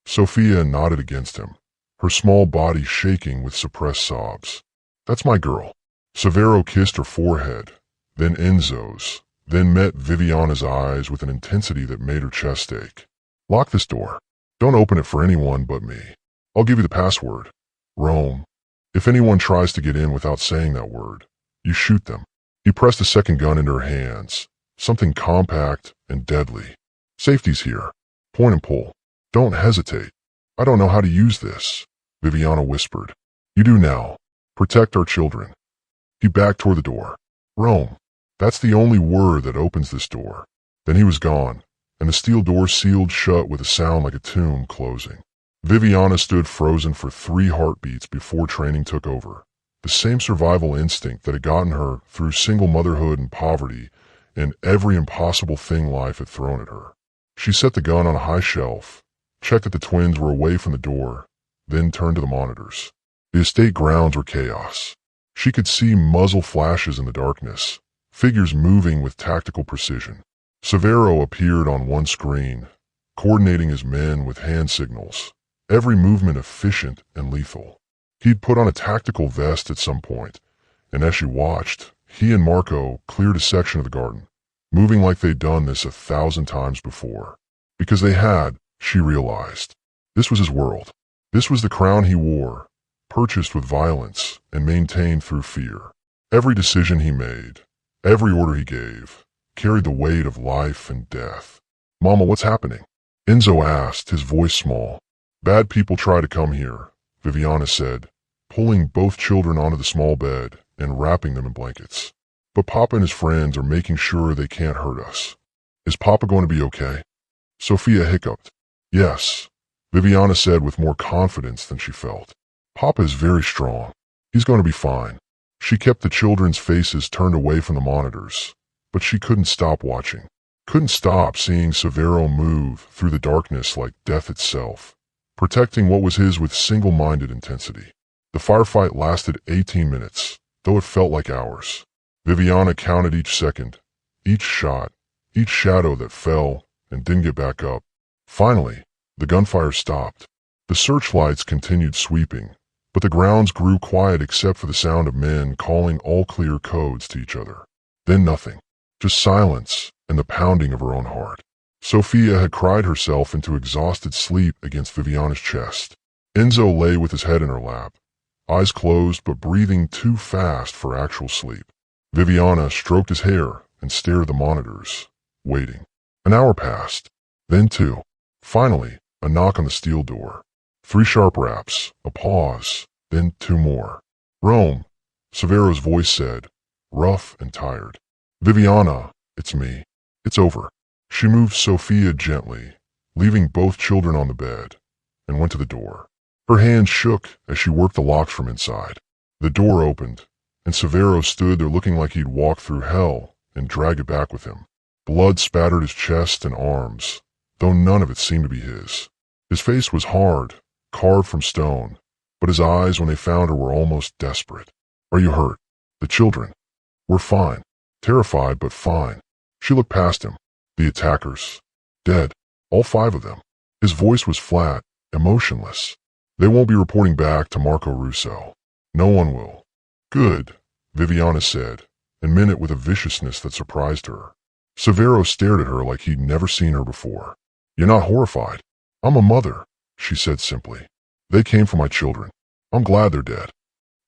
A: Sophia nodded against him, her small body shaking with suppressed sobs. That's my girl. Severo kissed her forehead, then Enzo's, then met Viviana's eyes with an intensity that made her chest ache. Lock this door. Don't open it for anyone but me. I'll give you the password. Rome. If anyone tries to get in without saying that word, you shoot them. He pressed a second gun into her hands, something compact and deadly. Safety's here. Point and pull. Don't hesitate. I don't know how to use this, Viviana whispered. You do now. Protect our children. He backed toward the door. Rome. That's the only word that opens this door. Then he was gone, and the steel door sealed shut with a sound like a tomb closing. Viviana stood frozen for 3 heartbeats before training took over. The same survival instinct that had gotten her through single motherhood and poverty and every impossible thing life had thrown at her. She set the gun on a high shelf, checked that the twins were away from the door, then turned to the monitors. The estate grounds were chaos. She could see muzzle flashes in the darkness, figures moving with tactical precision. Severo appeared on one screen, coordinating his men with hand signals, every movement efficient and lethal. He'd put on a tactical vest at some point, and as she watched, he and Marco cleared a section of the garden, moving like they'd done this 1,000 times before. Because they had, she realized. This was his world. This was the crown he wore, purchased with violence and maintained through fear. Every decision he made, every order he gave, carried the weight of life and death. "Mama, what's happening?" Enzo asked, his voice small. "Bad people try to come here," Viviana said, pulling both children onto the small bed and wrapping them in blankets. "But Papa and his friends are making sure they can't hurt us." "Is Papa going to be okay?" Sophia hiccuped. "Yes," Viviana said with more confidence than she felt. "Papa is very strong. He's going to be fine." She kept the children's faces turned away from the monitors, but she couldn't stop watching. Couldn't stop seeing Severo move through the darkness like death itself, protecting what was his with single-minded intensity. The firefight lasted 18 minutes, though it felt like hours. Viviana counted each second, each shot, each shadow that fell and didn't get back up. Finally, the gunfire stopped. The searchlights continued sweeping, but the grounds grew quiet except for the sound of men calling all-clear codes to each other. Then nothing, just silence and the pounding of her own heart. Sophia had cried herself into exhausted sleep against Viviana's chest. Enzo lay with his head in her lap, eyes closed but breathing too fast for actual sleep. Viviana stroked his hair and stared at the monitors, waiting. An hour passed, then two. Finally, a knock on the steel door. 3 sharp raps, a pause, then 2 more. "Rome," Severo's voice said, rough and tired. "Viviana, it's me. It's over." She moved Sophia gently, leaving both children on the bed, and went to the door. Her hands shook as she worked the locks from inside. The door opened, and Severo stood there looking like he'd walked through hell and dragged it back with him. Blood spattered his chest and arms, though none of it seemed to be his. His face was hard, carved from stone, but his eyes when they found her were almost desperate. "Are you hurt?" "The children. We're fine. Terrified, but fine." She looked past him. "The attackers. Dead. All 5 of them." His voice was flat, emotionless. "They won't be reporting back to Marco Russo. No one will." "Good," Viviana said, and meant it with a viciousness that surprised her. Severo stared at her like he'd never seen her before. "You're not horrified?" "I'm a mother," she said simply. "They came for my children. I'm glad they're dead."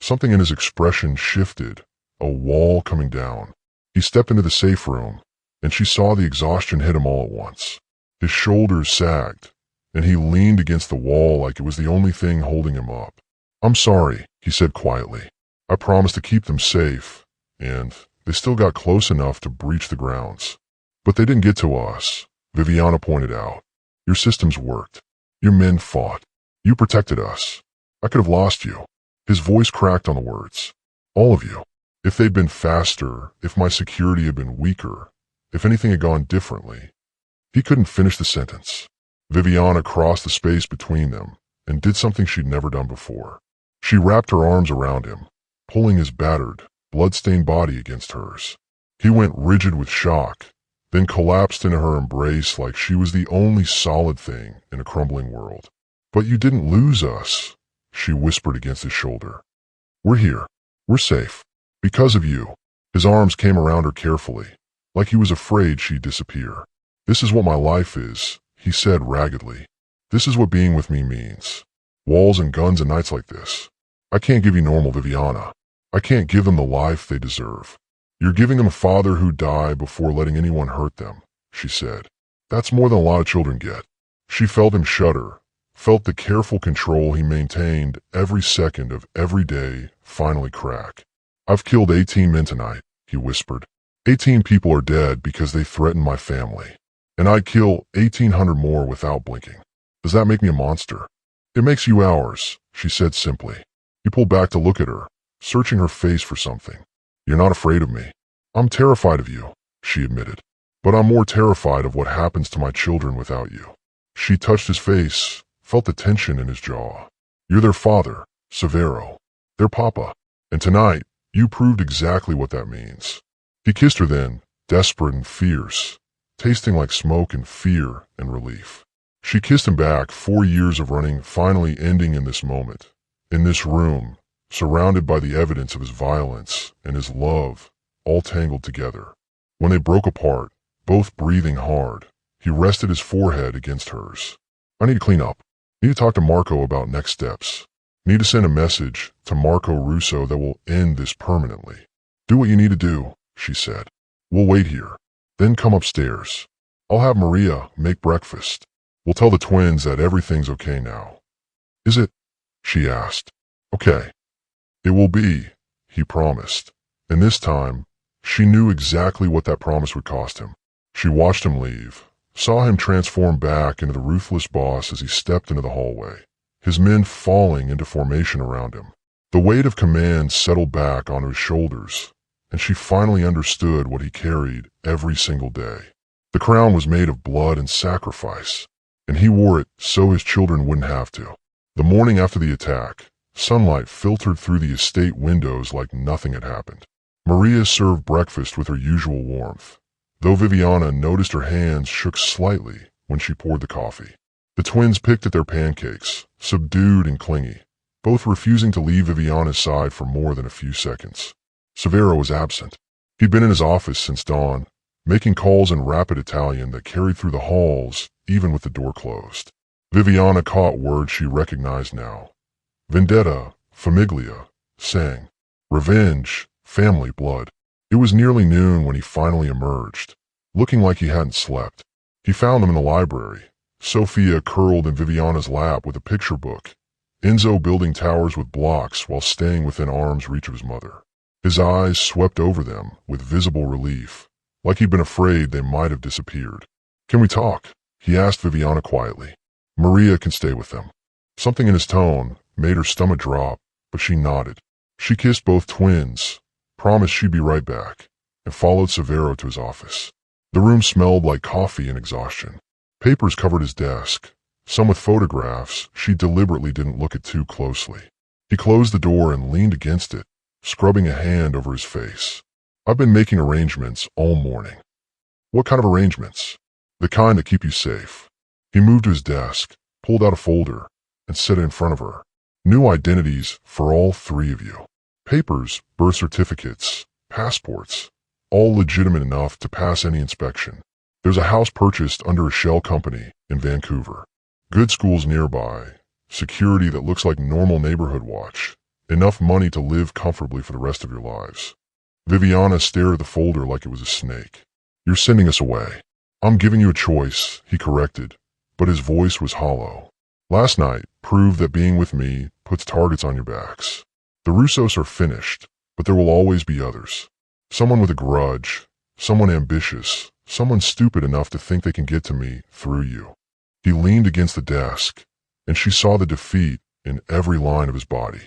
A: Something in his expression shifted, a wall coming down. He stepped into the safe room, and she saw the exhaustion hit him all at once. His shoulders sagged, and he leaned against the wall like it was the only thing holding him up. "I'm sorry," he said quietly. "I promised to keep them safe, and they still got close enough to breach the grounds. But they didn't get to us," Viviana pointed out. "Your systems worked. Your men fought. You protected us. I could have lost you." His voice cracked on the words. "All of you. If they'd been faster, if my security had been weaker, if anything had gone differently." He couldn't finish the sentence. Viviana crossed the space between them and did something she'd never done before. She wrapped her arms around him, pulling his battered, blood-stained body against hers. He went rigid with shock, then collapsed into her embrace like she was the only solid thing in a crumbling world. "But you didn't lose us," she whispered against his shoulder. "We're here. We're safe. Because of you." His arms came around her carefully, like he was afraid she'd disappear. "This is what my life is," he said raggedly. "This is what being with me means. Walls and guns and nights like this. I can't give you normal, Viviana. I can't give them the life they deserve. You're giving them a father who'd die before letting anyone hurt them," she said. "That's more than a lot of children get." She felt him shudder, felt the careful control he maintained every second of every day finally crack. "I've killed 18 men tonight," he whispered. 18 people are dead because they threatened my family. And I'd kill 1,800 more without blinking. Does that make me a monster? "It makes you ours," she said simply. He pulled back to look at her, searching her face for something. "You're not afraid of me." "I'm terrified of you," she admitted. "But I'm more terrified of what happens to my children without you." She touched his face, felt the tension in his jaw. "You're their father, Severo. Their papa. And tonight, you proved exactly what that means." He kissed her then, desperate and fierce, tasting like smoke and fear and relief. She kissed him back, 4 years of running finally ending in this moment, in this room, surrounded by the evidence of his violence and his love, all tangled together. When they broke apart, both breathing hard, he rested his forehead against hers. "I need to clean up." Need to talk to Marco about next steps. Need to send a message to Marco Russo that will end this permanently. Do what you need to do, she said. We'll wait here. Then come upstairs. I'll have Maria make breakfast. We'll tell the twins that everything's okay now. Is it? She asked. Okay. It will be, he promised. And this time, she knew exactly what that promise would cost him. She watched him leave, saw him transform back into the ruthless boss as he stepped into the hallway, his men falling into formation around him. The weight of command settled back onto his shoulders, and she finally understood what he carried every single day. The crown was made of blood and sacrifice, and he wore it so his children wouldn't have to. The morning after the attack, sunlight filtered through the estate windows like nothing had happened. Maria served breakfast with her usual warmth, though Viviana noticed her hands shook slightly when she poured the coffee. The twins picked at their pancakes, subdued and clingy, both refusing to leave Viviana's side for more than a few seconds. Severo was absent. He'd been in his office since dawn, making calls in rapid Italian that carried through the halls even with the door closed. Viviana caught words she recognized now. Vendetta, famiglia, sang. Revenge, family, blood. It was nearly noon when he finally emerged, looking like he hadn't slept. He found them in the library, Sophia curled in Viviana's lap with a picture book, Enzo building towers with blocks while staying within arm's reach of his mother. His eyes swept over them with visible relief, like he'd been afraid they might have disappeared. Can we talk? He asked Viviana quietly. Maria can stay with them. Something in his tone made her stomach drop, but she nodded. She kissed both twins, promised she'd be right back, and followed Severo to his office. The room smelled like coffee and exhaustion. Papers covered his desk, some with photographs she deliberately didn't look at too closely. He closed the door and leaned against it, scrubbing a hand over his face. I've been making arrangements all morning. What kind of arrangements? The kind that keep you safe. He moved to his desk, pulled out a folder, and set it in front of her. New identities for all three of you. Papers, birth certificates, passports, all legitimate enough to pass any inspection. There's a house purchased under a shell company in Vancouver. Good schools nearby, security that looks like normal neighborhood watch, enough money to live comfortably for the rest of your lives. Viviana stared at the folder like it was a snake. You're sending us away. I'm giving you a choice, he corrected, but his voice was hollow. Last night proved that being with me puts targets on your backs. The Russos are finished, but there will always be others. Someone with a grudge, someone ambitious, someone stupid enough to think they can get to me through you. He leaned against the desk, and she saw the defeat in every line of his body.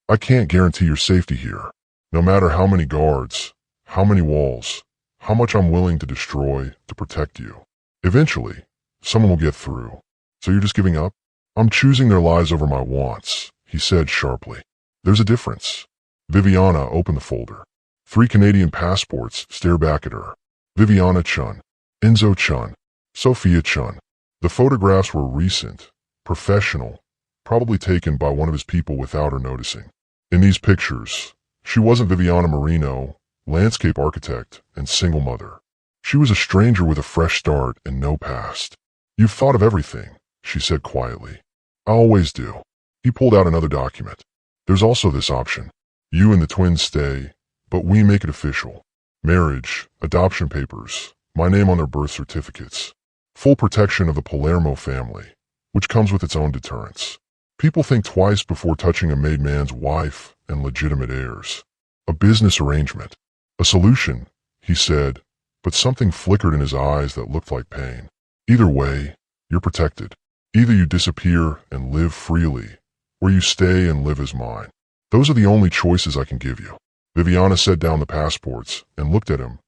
A: I can't guarantee your safety here, no matter how many guards, how many walls, how much I'm willing to destroy to protect you. Eventually, someone will get through. So you're just giving up? I'm choosing their lives over my wants, he said sharply. There's a difference. Viviana opened the folder. 3 Canadian passports stare back at her. Viviana Chun, Enzo Chun, Sophia Chun. The photographs were recent, professional, probably taken by one of his people without her noticing. In these pictures, she wasn't Viviana Marino, landscape architect and single mother. She was a stranger with a fresh start and no past. You've thought of everything, she said quietly. I always do. He pulled out another document. There's also this option. You and the twins stay, but we make it official. Marriage, adoption papers, my name on their birth certificates. Full protection of the Palermo family, which comes with its own deterrence. People think twice before touching a made man's wife and legitimate heirs. A business arrangement. A solution, he said, but something flickered in his eyes that looked like pain. Either way, you're protected. Either you disappear and live freely, or you stay and live as mine. Those are the only choices I can give you. Viviana set down the passports and looked at him,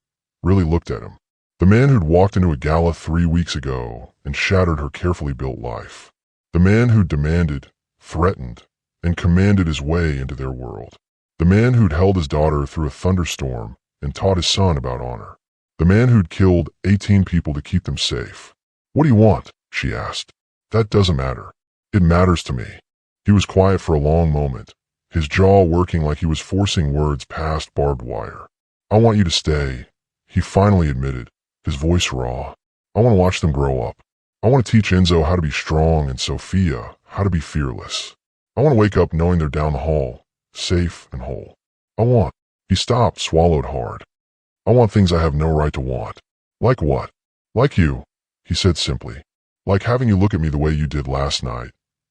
A: really looked at him. The man who'd walked into a gala 3 weeks ago and shattered her carefully built life. The man who'd demanded, threatened, and commanded his way into their world. The man who'd held his daughter through a thunderstorm and taught his son about honor. The man who'd killed 18 people to keep them safe. What do you want? She asked. That doesn't matter. It matters to me. He was quiet for a long moment, his jaw working like he was forcing words past barbed wire. I want you to stay, he finally admitted, his voice raw. I want to watch them grow up. I want to teach Enzo how to be strong and Sophia how to be fearless. I want to wake up knowing they're down the hall, safe and whole. I want. He stopped, swallowed hard. I want things I have no right to want. Like what? Like you, he said simply. Like having you look at me the way you did last night,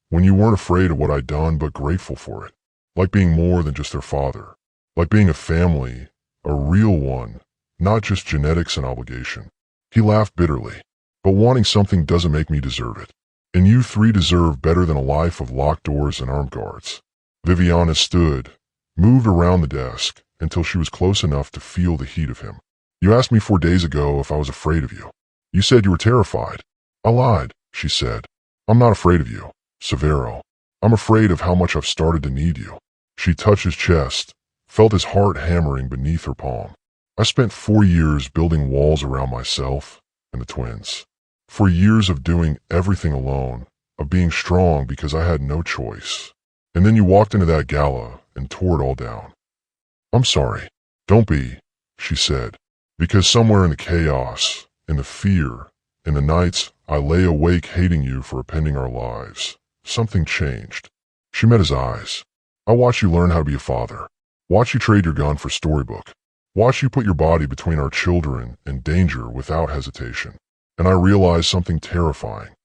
A: when you weren't afraid of what I'd done but grateful for it. Like being more than just their father. Like being a family, a real one, not just genetics and obligation. He laughed bitterly. But wanting something doesn't make me deserve it. And you three deserve better than a life of locked doors and armed guards. Viviana stood, moved around the desk, until she was close enough to feel the heat of him. You asked me 4 days ago if I was afraid of you. You said you were terrified. I lied, she said. I'm not afraid of you, Severo. I'm afraid of how much I've started to need you. She touched his chest, felt his heart hammering beneath her palm. I spent 4 years building walls around myself and the twins. 4 years of doing everything alone, of being strong because I had no choice. And then you walked into that gala and tore it all down. I'm sorry. Don't be, she said, because somewhere in the chaos, in the fear, in the nights I lay awake hating you for appending our lives, something changed. She met his eyes. I watched you learn how to be a father. Watch you trade your gun for storybook. Watch you put your body between our children and danger without hesitation. And I realized something terrifying.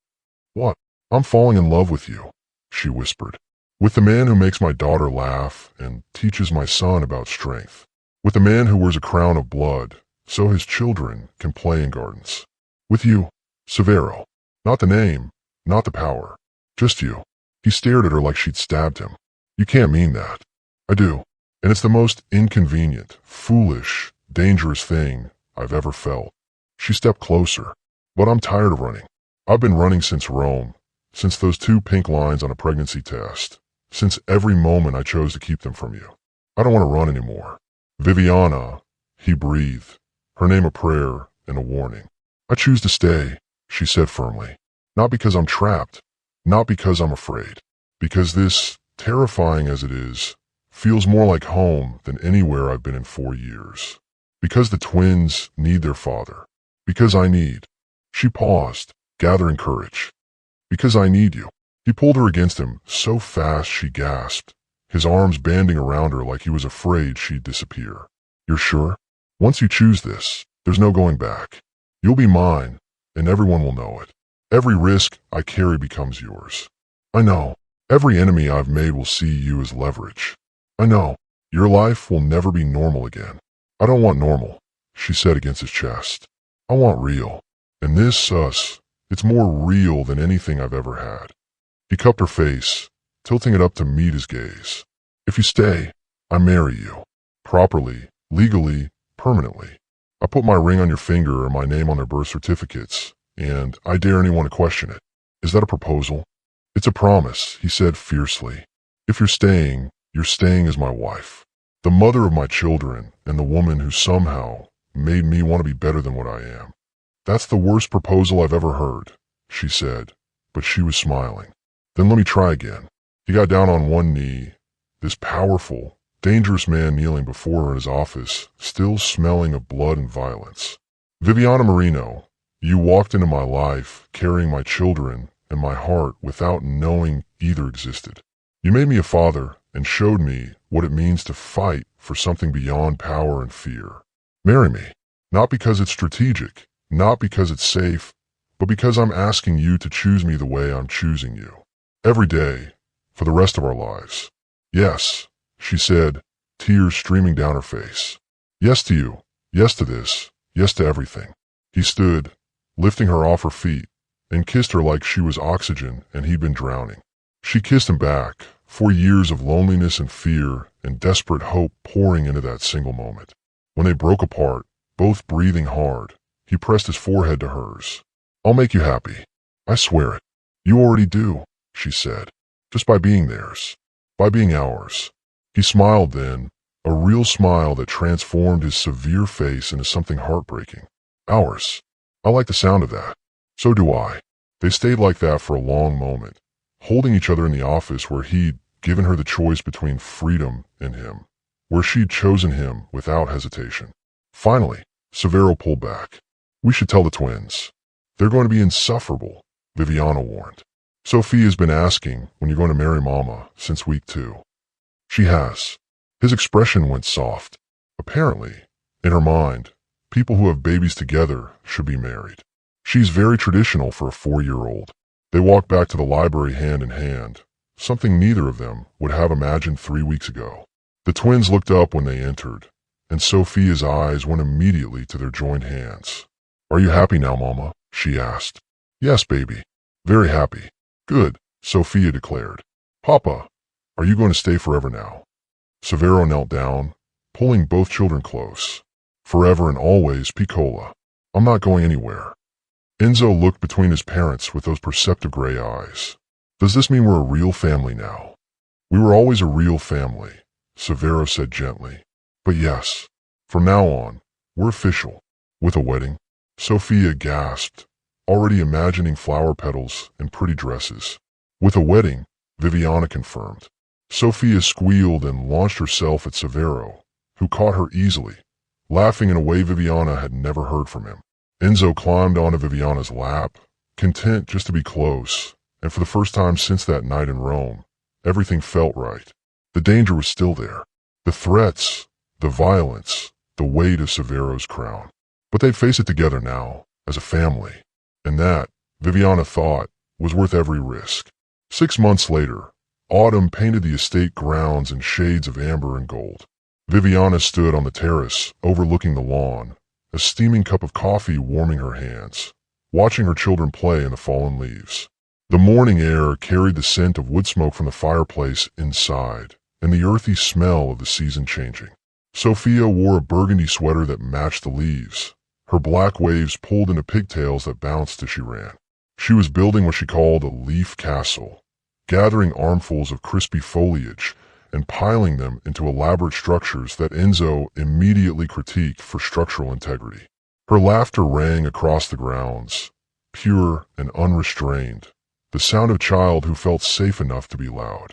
A: What? I'm falling in love with you, she whispered. With the man who makes my daughter laugh and teaches my son about strength. With the man who wears a crown of blood so his children can play in gardens. With you, Severo. Not the name, not the power. Just you. He stared at her like she'd stabbed him. You can't mean that. I do. And it's the most inconvenient, foolish, dangerous thing I've ever felt. She stepped closer. But I'm tired of running. I've been running since Rome, since those 2 pink lines on a pregnancy test, since every moment I chose to keep them from you. I don't want to run anymore. Viviana, he breathed, her name a prayer and a warning. I choose to stay, she said firmly. Not because I'm trapped, not because I'm afraid, because this, terrifying as it is, feels more like home than anywhere I've been in 4 years. Because the twins need their father. Because I need. She paused, gathering courage. Because I need you. He pulled her against him so fast she gasped, his arms banding around her like he was afraid she'd disappear. You're sure? Once you choose this, there's no going back. You'll be mine, and everyone will know it. Every risk I carry becomes yours. I know. Every enemy I've made will see you as leverage. I know. Your life will never be normal again. I don't want normal, she said against his chest. I want real. And this, us, it's more real than anything I've ever had. He cupped her face, tilting it up to meet his gaze. If you stay, I marry you. Properly, legally, permanently. I put my ring on your finger or my name on their birth certificates, and I dare anyone to question it. Is that a proposal? It's a promise, he said fiercely. If you're staying as my wife. The mother of my children and the woman who somehow made me want to be better than what I am. That's the worst proposal I've ever heard, she said, but she was smiling. Then let me try again. He got down on one knee, this powerful, dangerous man kneeling before her in his office, still smelling of blood and violence. Viviana Marino, you walked into my life carrying my children and my heart without knowing either existed. You made me a father and showed me what it means to fight for something beyond power and fear. Marry me, not because it's strategic, not because it's safe, but because I'm asking you to choose me the way I'm choosing you. Every day, for the rest of our lives. Yes, she said, tears streaming down her face. Yes to you, yes to this, yes to everything. He stood, lifting her off her feet, and kissed her like she was oxygen and he'd been drowning. She kissed him back, 4 years of loneliness and fear and desperate hope pouring into that single moment. When they broke apart, both breathing hard, he pressed his forehead to hers. I'll make you happy. I swear it. You already do, she said, just by being theirs, by being ours. He smiled then, a real smile that transformed his severe face into something heartbreaking. Ours. I like the sound of that. So do I. They stayed like that for a long moment, holding each other in the office where he'd given her the choice between freedom and him, where she'd chosen him without hesitation. Finally, Severo pulled back. We should tell the twins. They're going to be insufferable. Viviana warned. Sophia's been asking when you're going to marry Mama since week 2. She has. His expression went soft. Apparently, in her mind, people who have babies together should be married. She's very traditional for a 4-year-old. They walked back to the library hand in hand, something neither of them would have imagined 3 weeks ago. The twins looked up when they entered, and Sophia's eyes went immediately to their joined hands. "Are you happy now, Mama?" she asked. "Yes, baby. Very happy." "Good," Sophia declared. "Papa, are you going to stay forever now?" Severo knelt down, pulling both children close. "Forever and always, Piccola. I'm not going anywhere." Enzo looked between his parents with those perceptive gray eyes. "Does this mean we're a real family now?" "We were always a real family," Severo said gently. "But yes, from now on, we're official." "With a wedding?" Sophia gasped, already imagining flower petals and pretty dresses. "With a wedding," Viviana confirmed. Sophia squealed and launched herself at Severo, who caught her easily, laughing in a way Viviana had never heard from him. Enzo climbed onto Viviana's lap, content just to be close, and for the first time since that night in Rome, everything felt right. The danger was still there. The threats, the violence, the weight of Severo's crown. But they'd face it together now, as a family. And that, Viviana thought, was worth every risk. 6 months later, autumn painted the estate grounds in shades of amber and gold. Viviana stood on the terrace, overlooking the lawn, a steaming cup of coffee warming her hands, watching her children play in the fallen leaves. The morning air carried the scent of wood smoke from the fireplace inside, and the earthy smell of the season changing. Sophia wore a burgundy sweater that matched the leaves, her black waves pulled into pigtails that bounced as she ran. She was building what she called a leaf castle, gathering armfuls of crispy foliage and piling them into elaborate structures that Enzo immediately critiqued for structural integrity. Her laughter rang across the grounds, pure and unrestrained, the sound of a child who felt safe enough to be loud.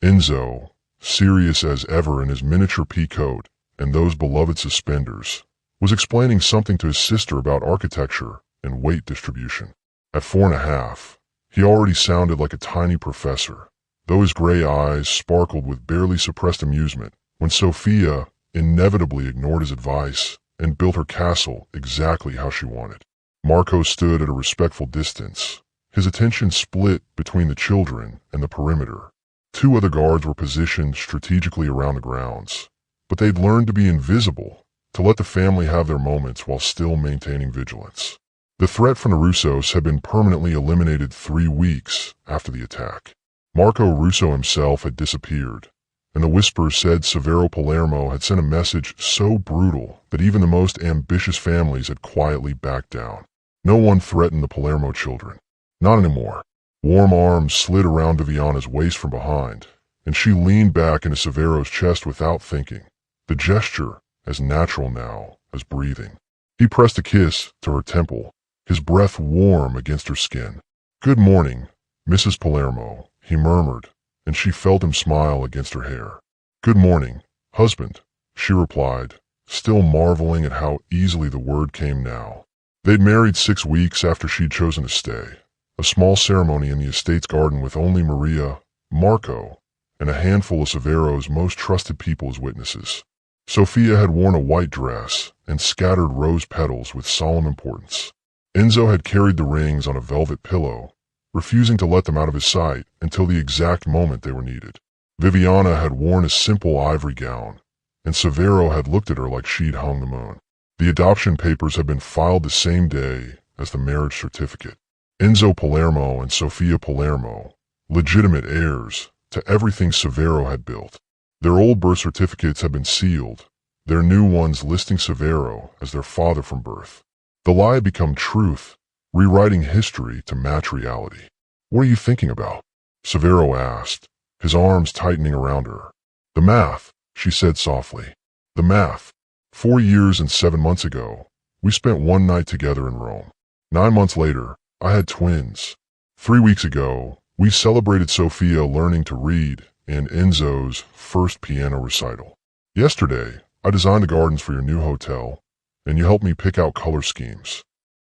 A: Enzo, serious as ever in his miniature pea coat and those beloved suspenders, was explaining something to his sister about architecture and weight distribution. At 4.5, he already sounded like a tiny professor, though his gray eyes sparkled with barely suppressed amusement when Sophia inevitably ignored his advice and built her castle exactly how she wanted. Marco stood at a respectful distance, his attention split between the children and the perimeter. 2 other guards were positioned strategically around the grounds, but they'd learned to be invisible, to let the family have their moments while still maintaining vigilance. The threat from the Russos had been permanently eliminated 3 weeks after the attack. Marco Russo himself had disappeared, and the whispers said Severo Palermo had sent a message so brutal that even the most ambitious families had quietly backed down. No one threatened the Palermo children. Not anymore. Warm arms slid around Viviana's waist from behind, and she leaned back into Severo's chest without thinking, the gesture as natural now as breathing. He pressed a kiss to her temple, his breath warm against her skin. "Good morning, Mrs. Palermo," he murmured, and she felt him smile against her hair. "Good morning, husband," she replied, still marveling at how easily the word came now. They'd married 6 weeks after she'd chosen to stay, a small ceremony in the estate's garden with only Maria, Marco, and a handful of Severo's most trusted people as witnesses. Sophia had worn a white dress and scattered rose petals with solemn importance. Enzo had carried the rings on a velvet pillow, refusing to let them out of his sight until the exact moment they were needed. Viviana had worn a simple ivory gown, and Severo had looked at her like she'd hung the moon. The adoption papers had been filed the same day as the marriage certificate. Enzo Palermo and Sofia Palermo, legitimate heirs to everything Severo had built. Their old birth certificates had been sealed, their new ones listing Severo as their father from birth. The lie had become truth, rewriting history to match reality. "What are you thinking about?" Severo asked, his arms tightening around her. "The math," she said softly. "The math. 4 years and 7 months ago, we spent one night together in Rome. 9 months later, I had twins. 3 weeks ago, we celebrated Sophia learning to read and Enzo's first piano recital. Yesterday, I designed the gardens for your new hotel, and you helped me pick out color schemes."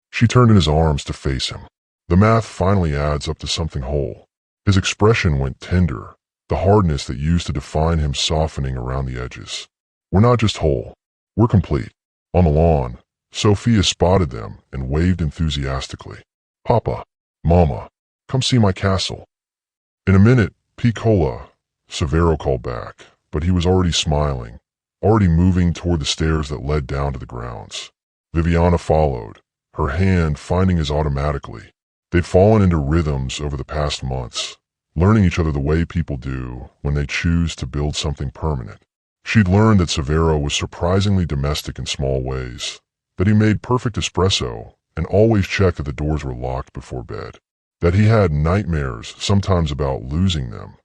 A: She turned in his arms to face him. The math finally adds up to something whole. His expression went tender, the hardness that used to define him softening around the edges. We're not just whole. We're complete. On the lawn, Sophia spotted them and waved enthusiastically. Papa, Mama, come see my castle. In a minute, Piccola, Severo called back, but he was already smiling, already moving toward the stairs that led down to the grounds. Viviana followed, her hand finding his automatically. They'd fallen into rhythms over the past months, learning each other the way people do when they choose to build something permanent. She'd learned that Severo was surprisingly domestic in small ways, that he made perfect espresso and always checked that the doors were locked before bed, that he had nightmares sometimes about losing them,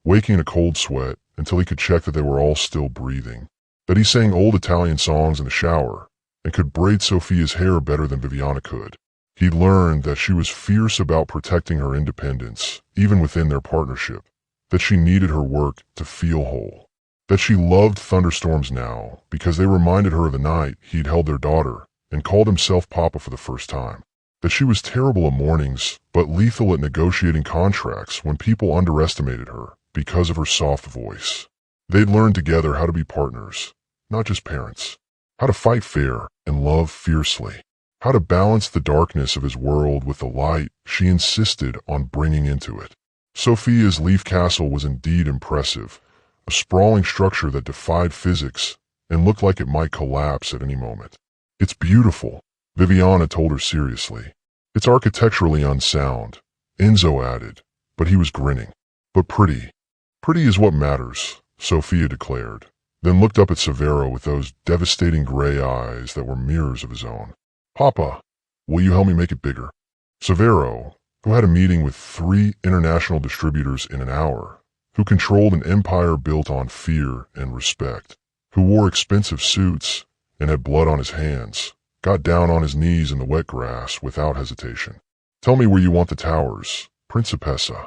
A: waking in a cold sweat until he could check that they were all still breathing, that he sang old Italian songs in the shower and could braid Sophia's hair better than Viviana could. He'd learned that she was fierce about protecting her independence, even within their partnership, that she needed her work to feel whole, that she loved thunderstorms now because they reminded her of the night he'd held their daughter and called himself Papa for the first time, that she was terrible at mornings but lethal at negotiating contracts when people underestimated her because of her soft voice. They'd learned together how to be partners, not just parents, how to fight fair and love fiercely, how to balance the darkness of his world with the light she insisted on bringing into it. Sophia's leaf castle was indeed impressive, a sprawling structure that defied physics and looked like it might collapse at any moment. It's beautiful, Viviana told her seriously. It's architecturally unsound, Enzo added, but he was grinning. But pretty. Pretty is what matters, Sophia declared, then looked up at Severo with those devastating gray eyes that were mirrors of his own. Papa, will you help me make it bigger? Severo, who had a meeting with 3 international distributors in an hour, who controlled an empire built on fear and respect, who wore expensive suits and had blood on his hands, got down on his knees in the wet grass without hesitation. Tell me where you want the towers, Principessa.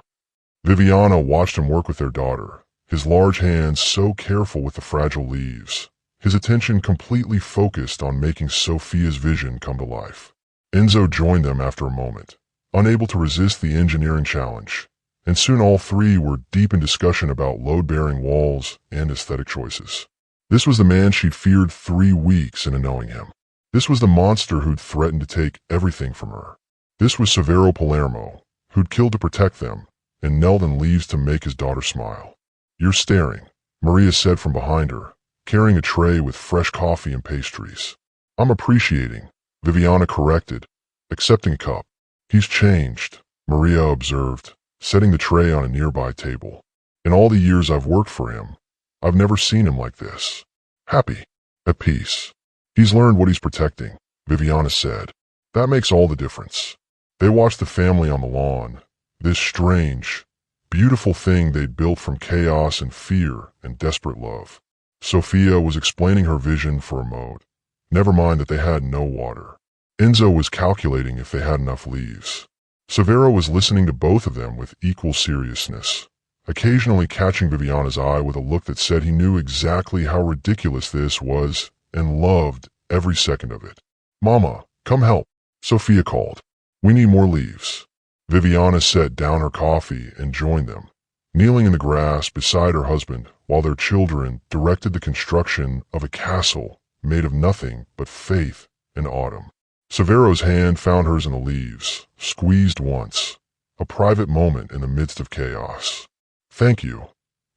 A: Viviana watched him work with their daughter, his large hands so careful with the fragile leaves, his attention completely focused on making Sophia's vision come to life. Enzo joined them after a moment, unable to resist the engineering challenge, and soon all 3 were deep in discussion about load-bearing walls and aesthetic choices. This was the man she'd feared 3 weeks into knowing him. This was the monster who'd threatened to take everything from her. This was Severo Palermo, who'd killed to protect them, and knelt in leaves to make his daughter smile. You're staring, Maria said from behind her, carrying a tray with fresh coffee and pastries. I'm appreciating, Viviana corrected, accepting a cup. He's changed, Maria observed, setting the tray on a nearby table. In all the years I've worked for him, I've never seen him like this. Happy, at peace. He's learned what he's protecting, Viviana said. That makes all the difference. They watched the family on the lawn, this strange, beautiful thing they'd built from chaos and fear and desperate love. Sophia was explaining her vision for a moat. Never mind that they had no water. Enzo was calculating if they had enough leaves. Severo was listening to both of them with equal seriousness, occasionally catching Viviana's eye with a look that said he knew exactly how ridiculous this was and loved every second of it. Mama, come help, Sophia called. We need more leaves. Viviana set down her coffee and joined them, kneeling in the grass beside her husband while their children directed the construction of a castle made of nothing but faith and autumn. Severo's hand found hers in the leaves, squeezed once, a private moment in the midst of chaos. Thank you,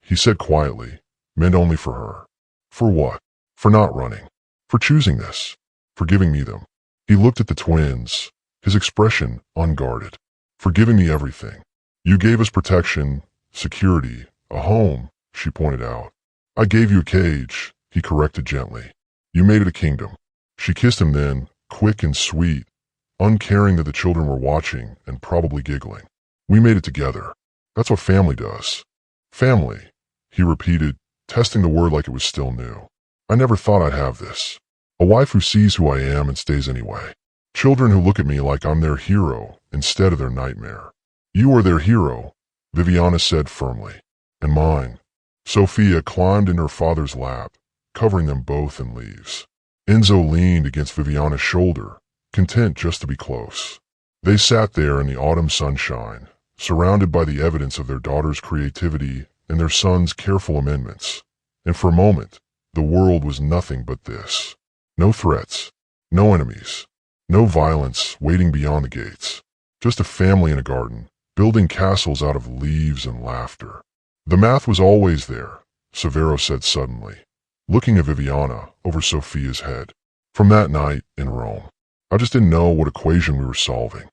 A: he said quietly, meant only for her. For what? For not running. For choosing this. For giving me them. He looked at the twins, his expression unguarded. For giving me everything. You gave us protection, security, a home, she pointed out. I gave you a cage, he corrected gently. You made it a kingdom. She kissed him then, quick and sweet, uncaring that the children were watching and probably giggling. We made it together. That's what family does. Family, he repeated, testing the word like it was still new. I never thought I'd have this. A wife who sees who I am and stays anyway. Children who look at me like I'm their hero instead of their nightmare. You are their hero, Viviana said firmly. And mine. Sophia climbed in her father's lap, covering them both in leaves. Enzo leaned against Viviana's shoulder, content just to be close. They sat there in the autumn sunshine, surrounded by the evidence of their daughter's creativity and their son's careful amendments. And for a moment, the world was nothing but this. No threats, no enemies, no violence waiting beyond the gates. Just a family in a garden, building castles out of leaves and laughter. The math was always there, Severo said suddenly, looking at Viviana over Sophia's head. From that night in Rome, I just didn't know what equation we were solving.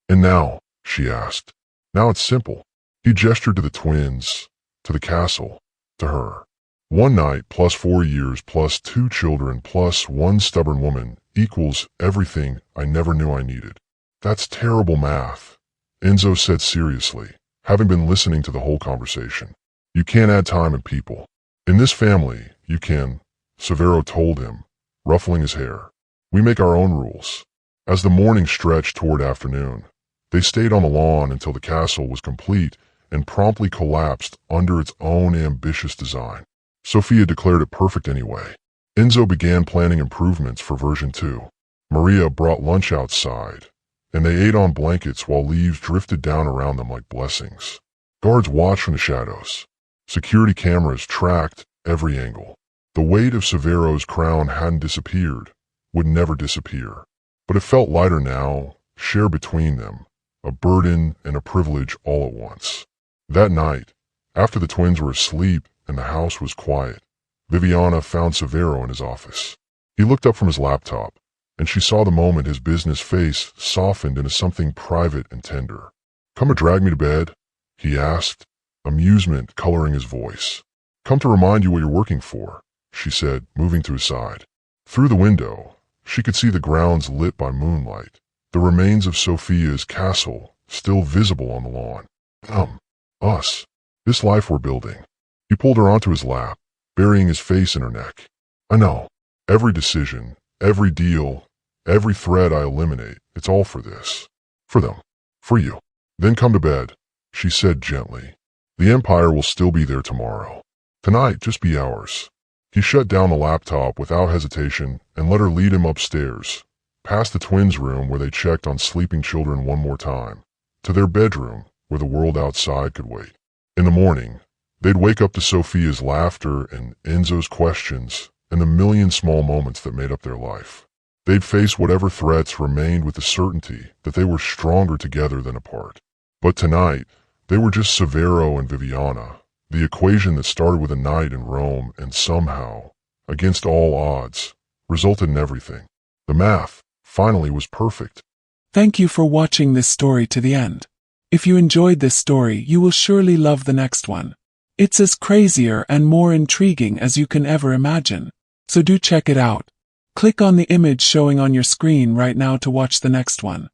A: And now, she asked, now it's simple. He gestured to the twins, to the castle, to her. 1 night plus 4 years plus 2 children plus 1 stubborn woman equals everything I never knew I needed. That's terrible math, Enzo said seriously, having been listening to the whole conversation. You can't add time and people. In this family, you can, Severo told him, ruffling his hair. We make our own rules. As the morning stretched toward afternoon, they stayed on the lawn until the castle was complete and promptly collapsed under its own ambitious design. Sophia declared it perfect anyway. Enzo began planning improvements for version 2. Maria brought lunch outside, and they ate on blankets while leaves drifted down around them like blessings. Guards watched from the shadows. Security cameras tracked every angle. The weight of Severo's crown hadn't disappeared, would never disappear. But it felt lighter now, shared between them, a burden and a privilege all at once. That night, after the twins were asleep and the house was quiet, Viviana found Severo in his office. He looked up from his laptop, and she saw the moment his business face softened into something private and tender. Come to drag me to bed? He asked, amusement coloring his voice. Come to remind you what you're working for, she said, moving to his side. Through the window, she could see the grounds lit by moonlight, the remains of Sophia's castle still visible on the lawn. Us. This life we're building. He pulled her onto his lap, burying his face in her neck. I know. Every decision, every deal, every thread I eliminate, it's all for this. For them. For you. Then come to bed, she said gently. The Empire will still be there tomorrow. Tonight, just be ours. He shut down the laptop without hesitation and let her lead him upstairs, past the twins' room where they checked on sleeping children one more time, to their bedroom where the world outside could wait. In the morning, they'd wake up to Sophia's laughter and Enzo's questions and the million small moments that made up their life. They'd face whatever threats remained with the certainty that they were stronger together than apart. But tonight, they were just Severo and Viviana, the equation that started with a night in Rome and somehow, against all odds, resulted in everything. The math, finally, was perfect.
B: Thank you for watching this story to the end. If you enjoyed this story, you will surely love the next one. It's as crazier and more intriguing as you can ever imagine. So do check it out. Click on the image showing on your screen right now to watch the next one.